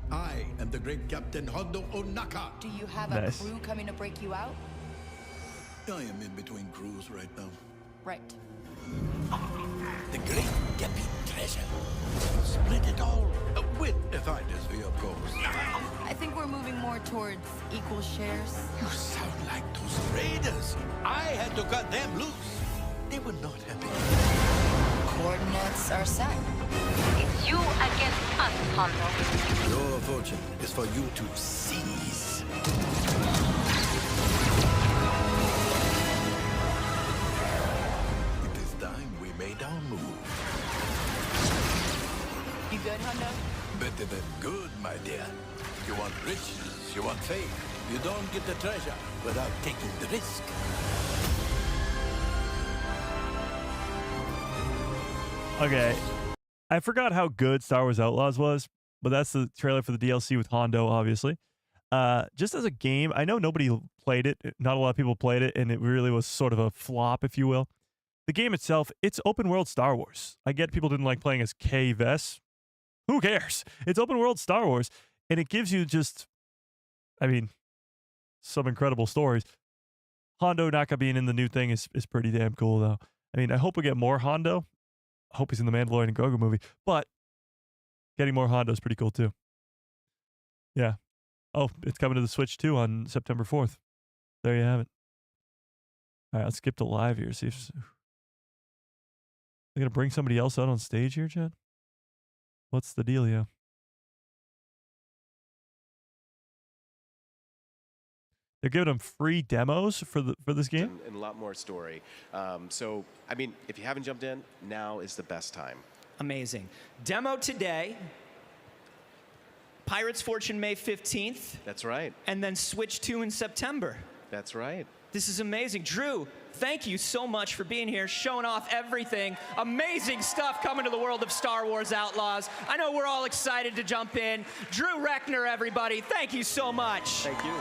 I am the great Captain Hondo Onaka. Do you have a crew coming to break you out? I am in between crews right now. Right. The great Gepi treasure. Split it all. With a finder's fee, of course. I think we're moving more towards equal shares. You sound like those raiders. I had to cut them loose. They were not happy. Coordinates are set. It's you against us, Hondo. Your fortune is for you to seize. It is time we made our move. You good, Hondo? Better than good, my dear. You want riches, you want fame. You don't get the treasure without taking the risk. Okay. I forgot how good Star Wars Outlaws was, but that's the trailer for the DLC with Hondo, obviously. Just as a game, I know nobody played it. Not a lot of people played it, and it really was sort of a flop, if you will. The game itself, it's open world Star Wars. I get people didn't like playing as Kay Vess. Who cares? It's open world Star Wars, and it gives you just, I mean, some incredible stories. Hondo Naka being in the new thing is pretty damn cool, though. I mean, I hope we get more Hondo. I hope he's in the Mandalorian and Grogu movie, but getting more Hondo is pretty cool too. Yeah. Oh, it's coming to the Switch too on September 4th. There you have it. All right, let's skip to live here. See if they're gonna bring somebody else out on stage here, Chad. What's the dealio? They're giving them free demos for this game? And a lot more story. So, I mean, if you haven't jumped in, now is the best time. Amazing. Demo today. Pirate's Fortune May 15th. That's right. And then Switch 2 in September. That's right. This is amazing. Drew, thank you so much for being here, showing off everything. Amazing stuff coming to the world of Star Wars Outlaws. I know we're all excited to jump in. Drew Reckner, everybody, thank you so much. Thank you.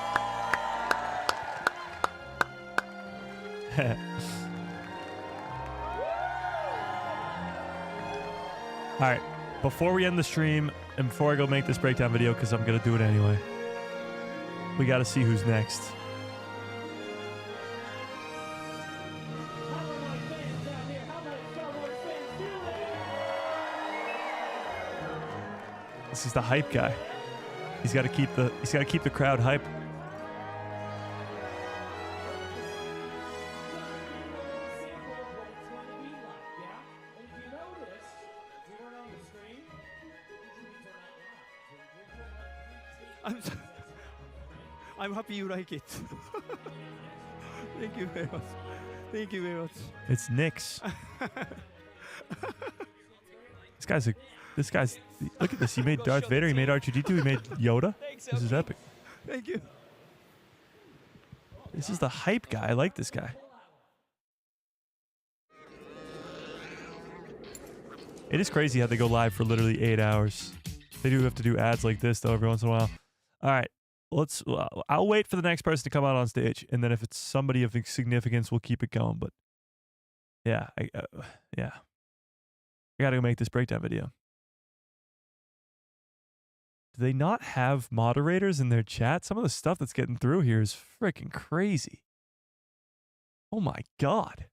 All right, before we end the stream and before I go make this breakdown video, because I'm going to do it anyway, we got to see who's next. This is the hype guy. He's got to keep the crowd hype. I'm happy you like it. Thank you very much. Thank you very much. It's Nyx. This guy's. Look at this. He made Darth Vader. He made R2D2. He made Yoda. This is epic. Thank you. This is the hype guy. I like this guy. It is crazy how they go live for literally 8 hours. They do have to do ads like this, though, every once in a while. All right. I'll wait for the next person to come out on stage, and then if it's somebody of significance, we'll keep it going. But yeah, I gotta go make this breakdown video. Do they not have moderators in their chat? Some of the stuff that's getting through here is freaking crazy. Oh my god.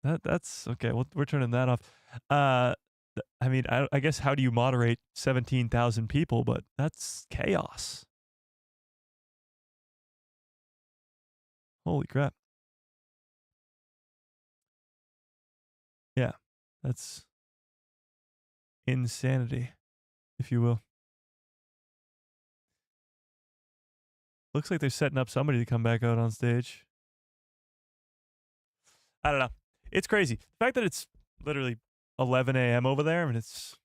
That's okay. We're turning that off. I mean, I guess how do you moderate 17,000 people? But that's chaos. Holy crap. Yeah, that's insanity, if you will. Looks like they're setting up somebody to come back out on stage. I don't know. It's crazy. The fact that it's literally 11 a.m. over there and it's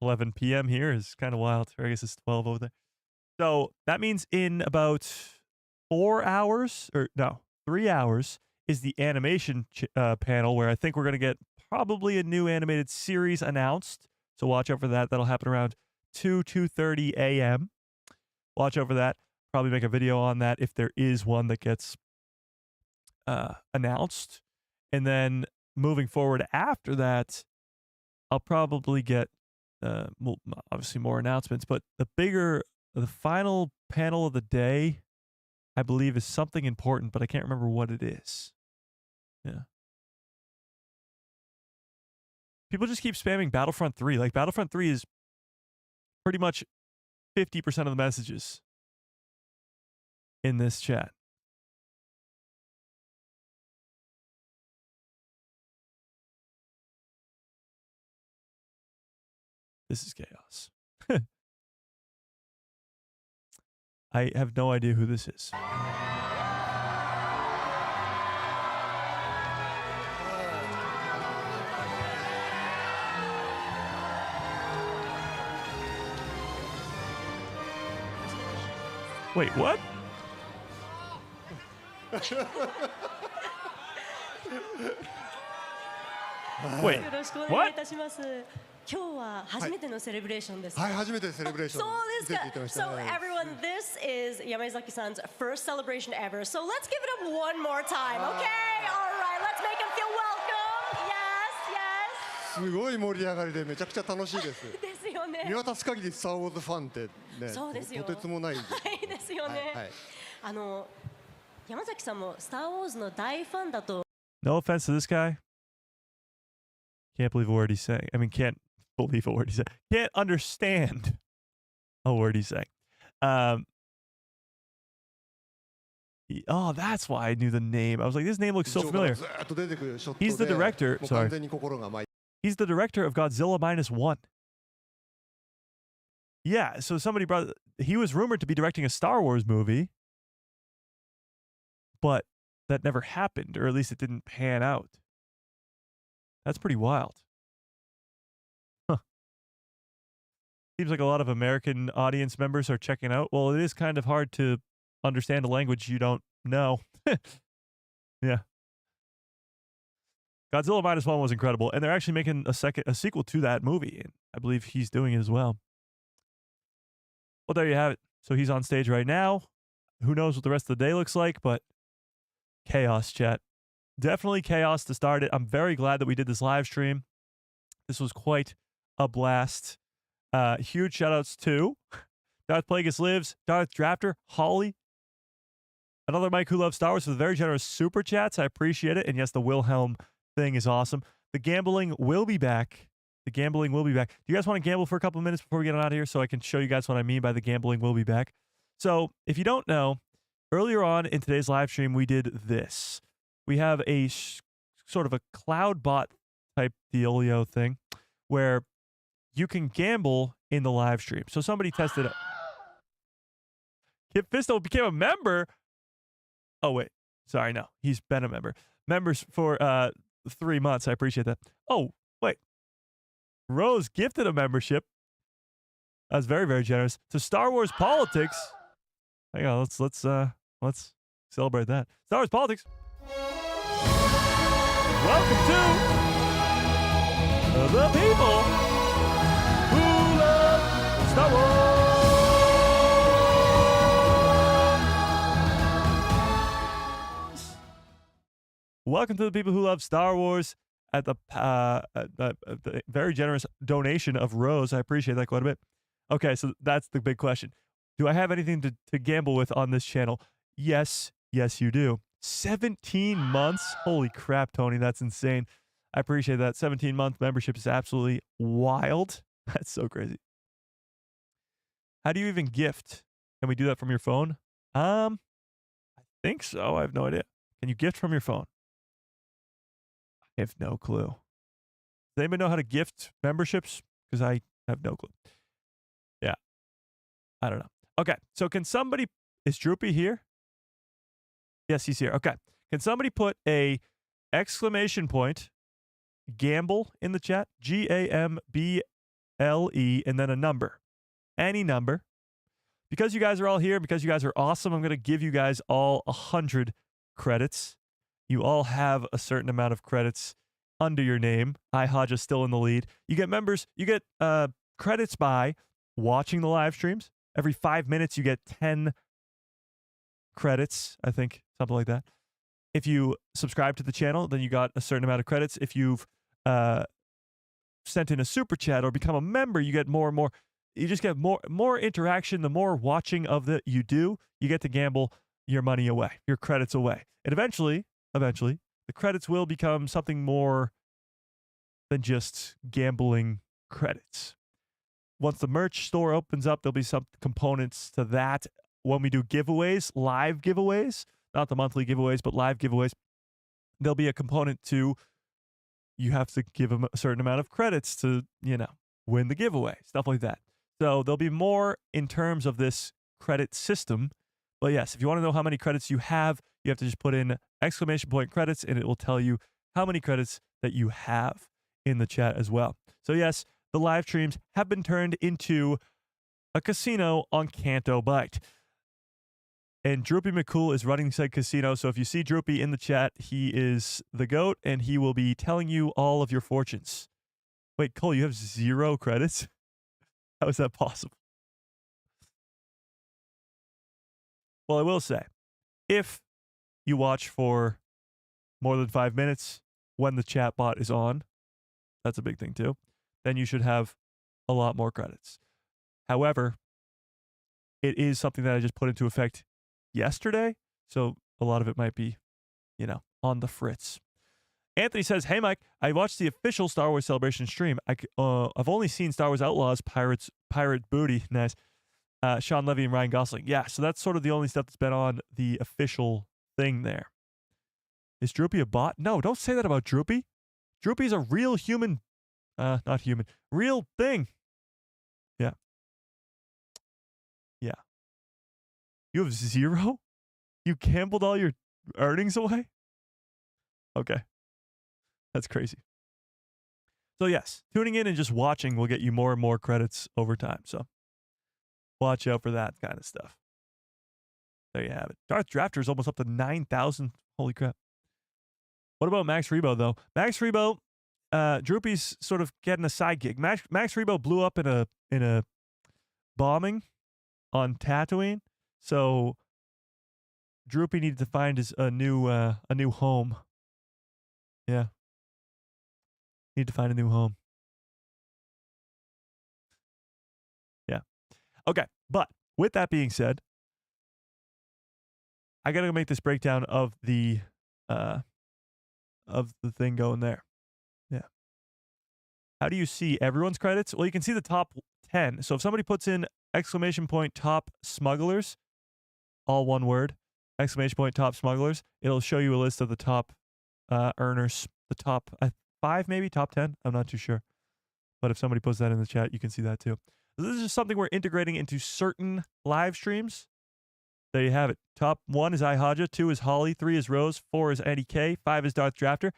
11 p.m. here is kind of wild. Or I guess it's 12 over there. So that means in about 4 hours, or no, 3 hours, is the animation panel where I think we're going to get probably a new animated series announced. So watch out for that. That'll happen around 2:30 a.m. Watch out for that. Probably make a video on that if there is one that gets announced. And then moving forward after that, I'll probably get obviously more announcements. But the final panel of the day, I believe, is something important, but I can't remember what it is. Yeah. People just keep spamming Battlefront 3. Like, Battlefront 3 is pretty much 50% of the messages in this chat. This is chaos. I have no idea who this is. Wait, what? Wait, よろしくお願い what? いたします。今日は初めてのセレブレーションです。はい、初めてセレブレーションそうですか。見せていただきました So everyone, this is Yamazaki-san's first celebration ever. So let's give it up one more time, okay? All right, let's make him feel welcome. Yes, yes. すごい盛り上がりでめちゃくちゃ楽しいです。ですよね。見渡す限りスター・ウォーズファンってね、そうですよ。とてつもない。はいですよね。はい。山崎さんもスター・ウォーズの大ファンだと。No offense to this guy. Can't believe a word he's saying. I mean, can't believe a word he's saying. Can't understand a word he's saying. Oh, that's why I knew the name. I was like, this name looks so familiar. He's the director. Sorry. He's the director of Godzilla -1. Yeah, so somebody brought. He was rumored to be directing a Star Wars movie, but that never happened, or at least it didn't pan out. That's pretty wild. Huh. Seems like a lot of American audience members are checking out. Well, it is kind of hard to understand a language you don't know. Yeah. Godzilla -1 was incredible, and they're actually making a sequel to that movie, and I believe he's doing it as well. Well, there you have it. So he's on stage right now. Who knows what the rest of the day looks like, but chaos, chat. Definitely chaos to start it. I'm very glad that we did this live stream. This was quite a blast. Huge shout outs to Darth Plagueis Lives, Darth Drafter, Holly, another Mike who loves Star Wars for the very generous super chats. I appreciate it. And yes, the Wilhelm thing is awesome. The gambling will be back. The gambling will be back. Do you guys want to gamble for a couple of minutes before we get on out of here so I can show you guys what I mean by the gambling will be back? So if you don't know, earlier on in today's live stream, we did this. We have a sort of a cloud bot type dealio thing where you can gamble in the live stream. So somebody tested it. Kip Fisto became a member. Oh, wait. Sorry, no. He's been a member. Members for 3 months. I appreciate that. Oh, wait. Rose gifted a membership. That's very, very generous. To Star Wars Politics. hang on. Let's celebrate that. Star Wars politics. Welcome to the people who love Star Wars. Welcome to the people who love Star Wars. At the very generous donation of Rose, I appreciate that quite a bit. Okay, so that's the big question. Do I have anything to gamble with on this channel? Yes, you do. 17 months? Holy crap, Tony, that's insane. I appreciate that. 17-month membership is absolutely wild. That's so crazy. How do you even gift? Can we do that from your phone? I think so. I have no idea. Can you gift from your phone? I have no clue. Does anybody know how to gift memberships? Because I have no clue. Yeah. I don't know. Okay. So can somebody... Is Droopy here? Yes, he's here. Okay. Can somebody put a exclamation point gamble in the chat? GAMBLE and then a number. Any number. Because you guys are all here, because you guys are awesome, I'm going to give you guys all 100 credits. You all have a certain amount of credits under your name. iHodge still in the lead. You get members, you get credits by watching the live streams. Every 5 minutes, you get 10 credits, I think, something like that. If you subscribe to the channel, then you got a certain amount of credits. If you've sent in a super chat or become a member, you get more and more. You just get more interaction. The more watching of you do, you get to gamble your money away, your credits away. And eventually, the credits will become something more than just gambling credits. Once the merch store opens up, there'll be some components to that. When we do giveaways, live giveaways, not the monthly giveaways, but live giveaways, there'll be a component to you have to give them a certain amount of credits to, win the giveaway, stuff like that. So there'll be more in terms of this credit system. But yes, if you want to know how many credits you have to just put in exclamation point credits, and it will tell you how many credits that you have in the chat as well. So yes, the live streams have been turned into a casino on Canto Bight. And Droopy McCool is running said casino. So if you see Droopy in the chat, he is the GOAT, and he will be telling you all of your fortunes. Wait, Cole, you have 0 credits? How is that possible? Well, I will say, if you watch for more than 5 minutes when the chat bot is on, that's a big thing too, then you should have a lot more credits. However, it is something that I just put into effect yesterday, so a lot of it might be, on the fritz. Anthony says, "Hey Mike, I watched the official Star Wars Celebration stream. I've only seen Star Wars Outlaws, Pirate Booty, nice. Sean Levy and Ryan Gosling. Yeah, so that's sort of the only stuff that's been on the official thing there. Is Droopy a bot? No, don't say that about Droopy. Droopy's a real human, not human, real thing. Yeah. Yeah. You have 0? You gambled all your earnings away? Okay. That's crazy. So yes, tuning in and just watching will get you more and more credits over time. So watch out for that kind of stuff. There you have it. Darth Drafter is almost up to 9,000. Holy crap. What about Max Rebo, though? Max Rebo, Droopy's sort of getting a side gig. Max Rebo blew up in a bombing on Tatooine, so Droopy needed to find a new home. Yeah. Need to find a new home. Yeah. Okay, but with that being said, I gotta make this breakdown of the thing going there. Yeah. How do you see everyone's credits? Well, you can see the top 10. So if somebody puts in exclamation point top smugglers, all one word, exclamation point top smugglers, it'll show you a list of the top earners, the top 5 maybe, top 10. I'm not too sure. But if somebody puts that in the chat, you can see that too. This is just something we're integrating into certain live streams. There you have it. Top 1 is iHodja, 2 is Holly, 3 is Rose, 4 is Eddie K, 5 is Darth Drafter,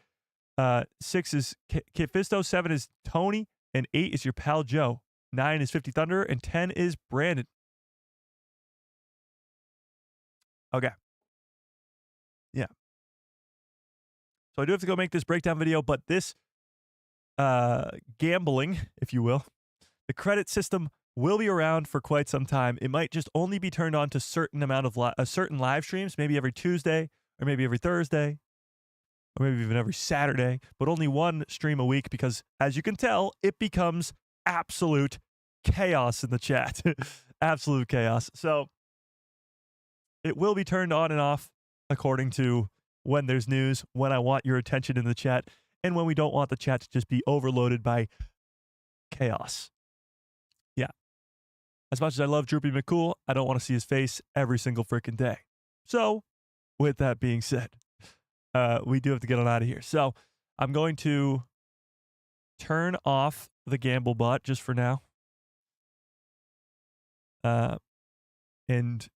6 is Kit Fisto, 7 is Tony, and 8 is your pal Joe. 9 is 50 Thunder, and 10 is Brandon. Okay. Yeah. So I do have to go make this breakdown video, but this gambling, if you will, the credit system will be around for quite some time. It might just only be turned on to certain amount of certain live streams, maybe every Tuesday or maybe every Thursday or maybe even every Saturday, but only one stream a week because, as you can tell, it becomes absolute chaos in the chat. Absolute chaos. So it will be turned on and off according to when there's news, when I want your attention in the chat, and when we don't want the chat to just be overloaded by chaos. Yeah. As much as I love Droopy McCool, I don't want to see his face every single freaking day. So, with that being said, we do have to get on out of here. So, I'm going to turn off the gamble bot just for now. And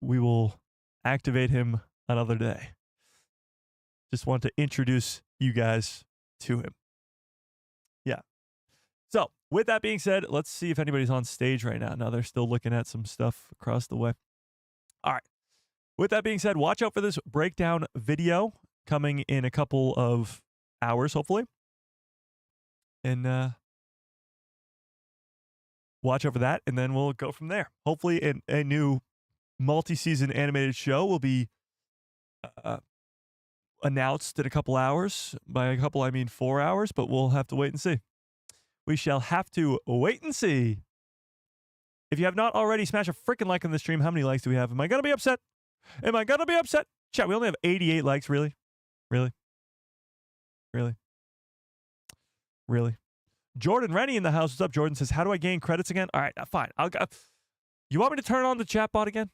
we will activate him another day. Just want to introduce you guys to him. Yeah. So, with that being said, let's see if anybody's on stage right now. No, they're still looking at some stuff across the way. All right. With that being said, watch out for this breakdown video coming in a couple of hours, hopefully. And watch out for that, and then we'll go from there. Hopefully, a new multi-season animated show will be announced in a couple hours. By a couple, I mean 4 hours, but we'll have to wait and see. We shall have to wait and see. If you have not already, smash a freaking like on the stream. How many likes do we have? Am I going to be upset? Am I going to be upset? Chat, we only have 88 likes. Really? Really? Really? Really? Jordan Rennie in the house. What's up, Jordan? Says, how do I gain credits again? All right, fine. You want me to turn on the chat bot again?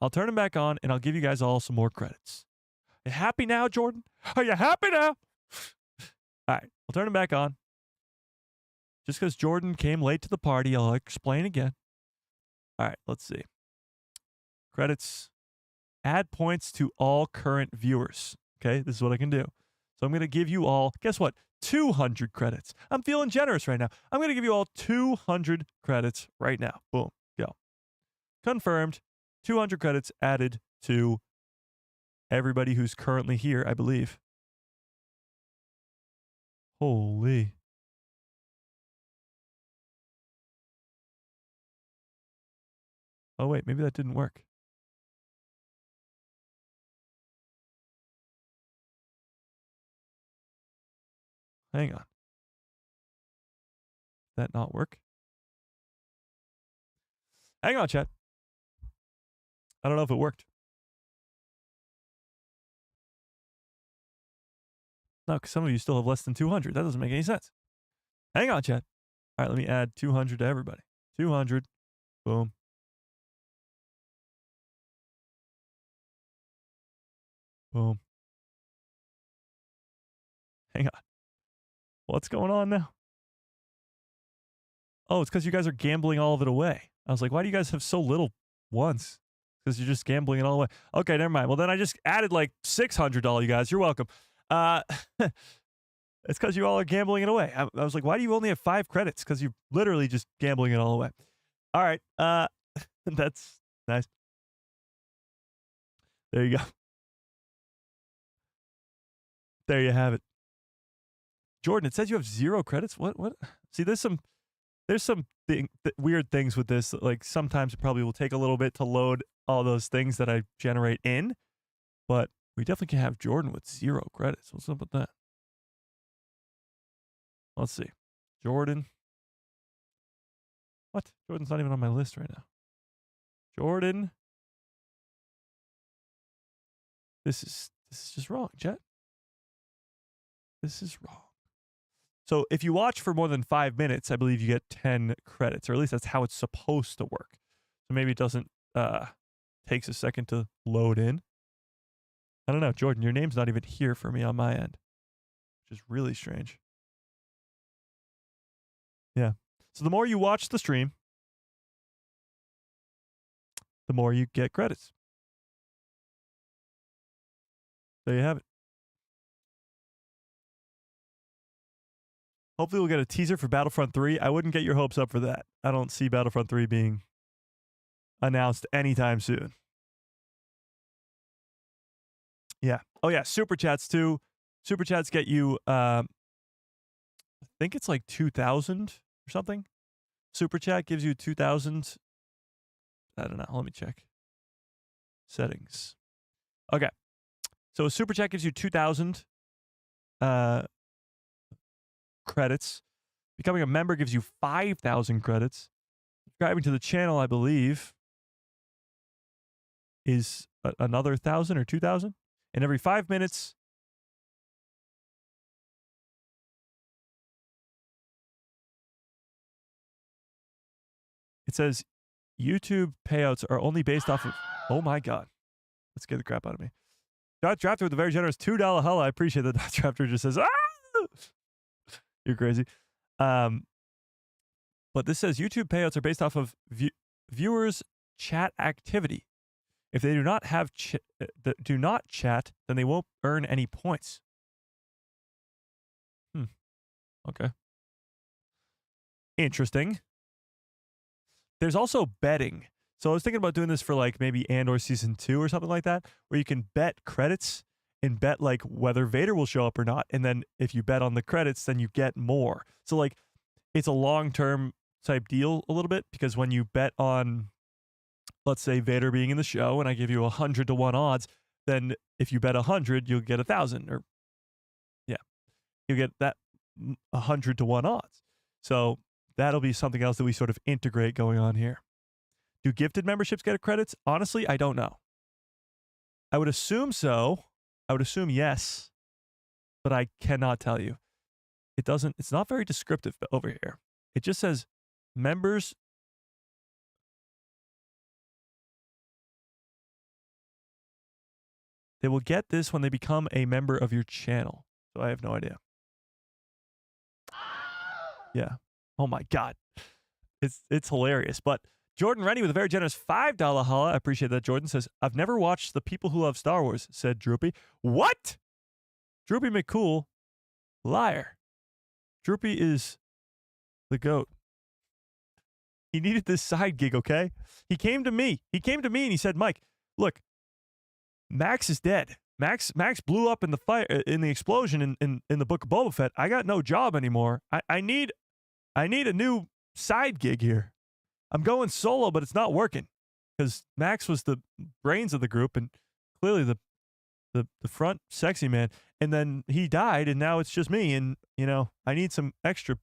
I'll turn him back on, and I'll give you guys all some more credits. Are you happy now, Jordan? Are you happy now? All right, I'll turn him back on. Just because Jordan came late to the party, I'll explain again. All right, let's see. Credits. Add points to all current viewers. Okay, this is what I can do. So I'm going to give you all, guess what? 200 credits. I'm feeling generous right now. I'm going to give you all 200 credits right now. Boom. Go. Confirmed. 200 credits added to everybody who's currently here, I believe. Holy. Oh, wait. Maybe that didn't work. Hang on. Did that not work? Hang on, chat. I don't know if it worked. No, because some of you still have less than 200. That doesn't make any sense. Hang on, chat. All right, let me add 200 to everybody. 200. Boom. Boom. Hang on. What's going on now? Oh, it's because you guys are gambling all of it away. I was like, why do you guys have so little ones? Because you're just gambling it all away. Okay, never mind. Well, then I just added like 600 to all you guys. You're welcome. It's because you all are gambling it away. I was like, why do you only have 5 credits? Because you're literally just gambling it all away. All right. That's nice. There you go. There you have it. Jordan, it says you have 0 credits. What? See, there's some weird things with this. Like sometimes it probably will take a little bit to load all those things that I generate in, but we definitely can have Jordan with 0 credits. What's up with that? Let's see. Jordan. What? Jordan's not even on my list right now. Jordan. This is just wrong, chat. This is wrong. So if you watch for more than 5 minutes, I believe you get 10 credits, or at least that's how it's supposed to work. So maybe it doesn't, takes a second to load in. I don't know, Jordan, your name's not even here for me on my end, which is really strange. Yeah. So the more you watch the stream, the more you get credits. There you have it. Hopefully we'll get a teaser for Battlefront 3. I wouldn't get your hopes up for that. I don't see Battlefront 3 being announced anytime soon. Yeah. Oh yeah, super chats too. Super chats get you I think it's like 2,000 or something. Super chat gives you 2,000. I don't know. Let me check. Settings. Okay. So a super chat gives you 2,000 credits. Becoming a member gives you 5,000 credits. Subscribing to the channel, I believe, is another 1,000 or 2,000. And every 5 minutes, it says YouTube payouts are only based off of. Oh my God. Let's get the crap out of me. Dot Drafter with a very generous $2 hella. I appreciate that. Dot Drafter just says, ah! You're crazy. But this says YouTube payouts are based off of viewers' chat activity. If they do not have do not chat, then they won't earn any points. Okay. Interesting. There's also betting. So I was thinking about doing this for like maybe Andor season 2 or something like that, where you can bet credits and bet like whether Vader will show up or not. And then if you bet on the credits, then you get more. So like it's a long-term type deal a little bit, because when you bet on, let's say, Vader being in the show and I give you 100 to 1 odds, then if you bet 100, you'll get 1,000, or yeah, you get that 100 to 1 odds. So that'll be something else that we sort of integrate going on here. Do gifted memberships get credits? Honestly, I don't know. I would assume so. I would assume yes, but I cannot tell you. It's not very descriptive over here. It just says members. They will get this when they become a member of your channel. So I have no idea. Yeah. Oh my God. It's hilarious. But Jordan Rennie with a very generous $5 holla. I appreciate that. Jordan says, I've never watched The People Who Love Star Wars, said Droopy. What? Droopy McCool. Liar. Droopy is the GOAT. He needed this side gig, okay? He came to me. And he said, Mike, look, Max is dead. Max blew up in the fire, in the explosion in the Book of Boba Fett. I got no job anymore. I need a new side gig here. I'm going solo, but it's not working because Max was the brains of the group and clearly the front sexy man. And then he died, and now it's just me. And I need some extra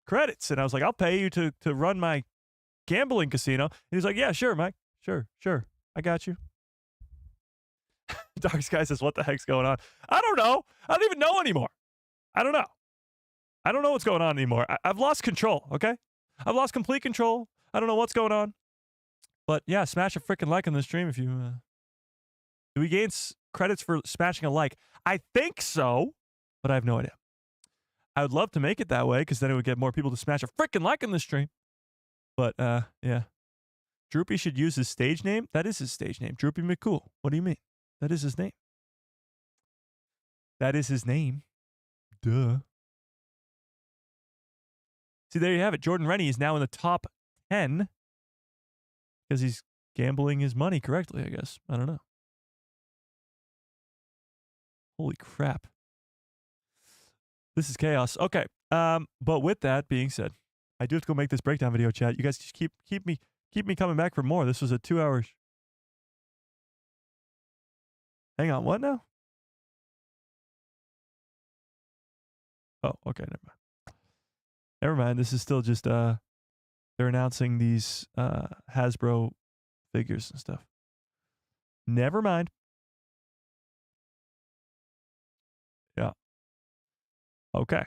credits. And I was like, I'll pay you to run my gambling casino. And he's like, yeah, sure, Mike, sure, I got you. Dark Sky says, what the heck's going on? I don't know. I don't even know anymore. I don't know. I don't know what's going on anymore. I've lost control, okay? I've lost complete control. I don't know what's going on. But yeah, smash a freaking like on the stream if you... Do we gain credits for smashing a like? I think so, but I have no idea. I would love to make it that way because then it would get more people to smash a freaking like on the stream. But yeah. Droopy should use his stage name. That is his stage name. Droopy McCool. What do you mean? That is his name. That is his name. Duh. See, there you have it. Jordan Rennie is now in the top 10 because he's gambling his money correctly, I guess. I don't know. Holy crap. This is chaos. Okay. But with that being said, I do have to go make this breakdown video, chat. You guys just keep me coming back for more. This was a 2 hour. Hang on, what now? Oh, okay, never mind. This is still just they're announcing these Hasbro figures and stuff. Never mind. Yeah. Okay.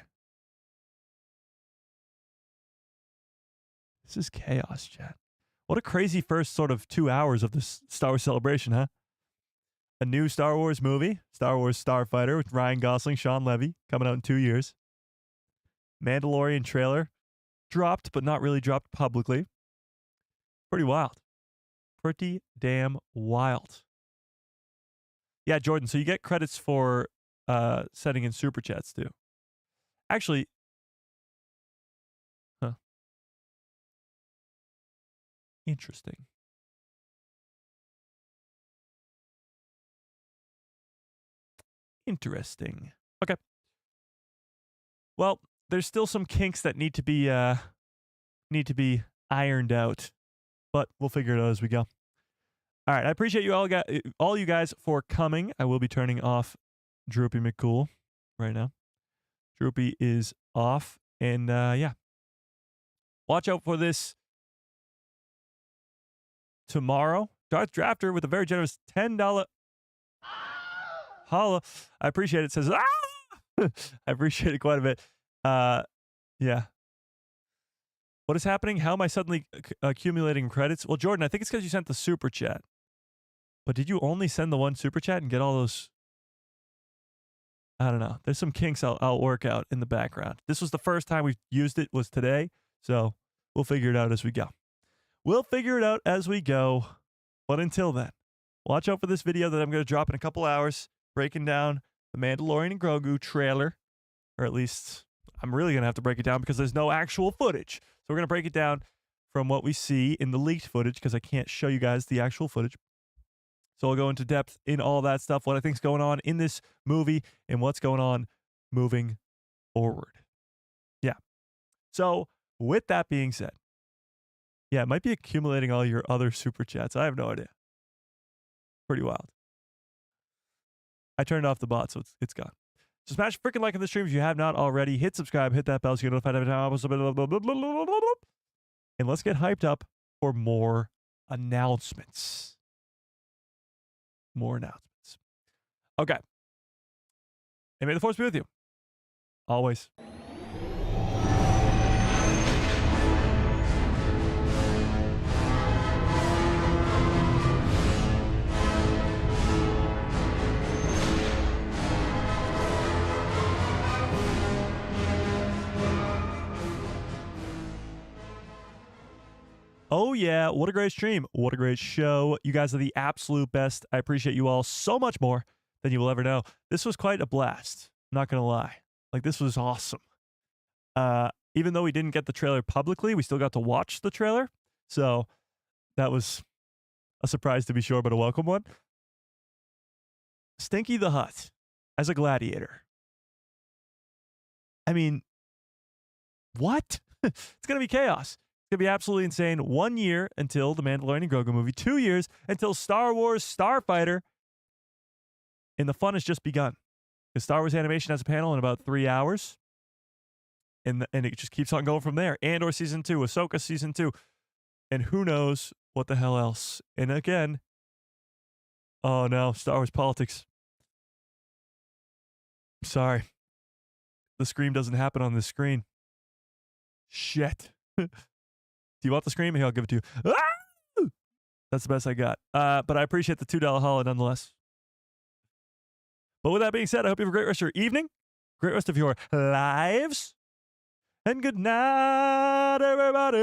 This is chaos, chat. What a crazy first sort of 2 hours of this Star Wars celebration, huh? A new Star Wars movie, Star Wars Starf Fighter with Ryan Gosling, Sean Levy, coming out in 2 years. Mandalorian trailer dropped, but not really dropped publicly. Pretty wild. Pretty damn wild. Yeah, Jordan, so you get credits for sending in super chats too. Actually, interesting. Interesting. Okay. Well, there's still some kinks that need to be ironed out, but we'll figure it out as we go. All right, I appreciate you all you guys for coming. I will be turning off Droopy McCool right now. Droopy is off, and yeah. Watch out for this tomorrow. Darth Drafter with a very generous $10 holla. I appreciate it. Says, ah! I appreciate it quite a bit. Yeah. What is happening? How am I suddenly accumulating credits? Well, Jordan, I think it's because you sent the super chat. But did you only send the one super chat and get all those? I don't know. There's some kinks I'll work out in the background. This was the first time we've used it was today. So we'll figure it out as we go. We'll figure it out as we go. But until then, watch out for this video that I'm going to drop in a couple hours, breaking down the Mandalorian and Grogu trailer. Or at least I'm really going to have to break it down because there's no actual footage. So we're going to break it down from what we see in the leaked footage because I can't show you guys the actual footage. So I'll go into depth in all that stuff, what I think's going on in this movie and what's going on moving forward. Yeah. So with that being said, yeah, it might be accumulating all your other super chats. I have no idea. Pretty wild. I turned off the bot, so it's gone. So smash freaking like on the stream if you have not already. Hit subscribe, hit that bell so you get notified every time. And let's get hyped up for more announcements. More announcements. Okay. And may the force be with you. Always. Oh, yeah. What a great stream. What a great show. You guys are the absolute best. I appreciate you all so much more than you will ever know. This was quite a blast. I'm not going to lie. Like, this was awesome. Even though we didn't get the trailer publicly, we still got to watch the trailer. So that was a surprise to be sure, but a welcome one. Stinky the Hutt as a gladiator. I mean, what? It's going to be chaos. It's going to be absolutely insane. 1 year until the Mandalorian and Grogu movie. 2 years until Star Wars Starf Fighter. And the fun has just begun. Because Star Wars Animation has a panel in about 3 hours. And it just keeps on going from there. Andor Season 2, Ahsoka Season 2. And who knows what the hell else. And again, oh no, Star Wars politics. Sorry. The scream doesn't happen on this screen. Shit. Do you want the scream? Here, I'll give it to you. Ah! That's the best I got. But I appreciate the $2 holla nonetheless. But with that being said, I hope you have a great rest of your evening, great rest of your lives, and good night, everybody.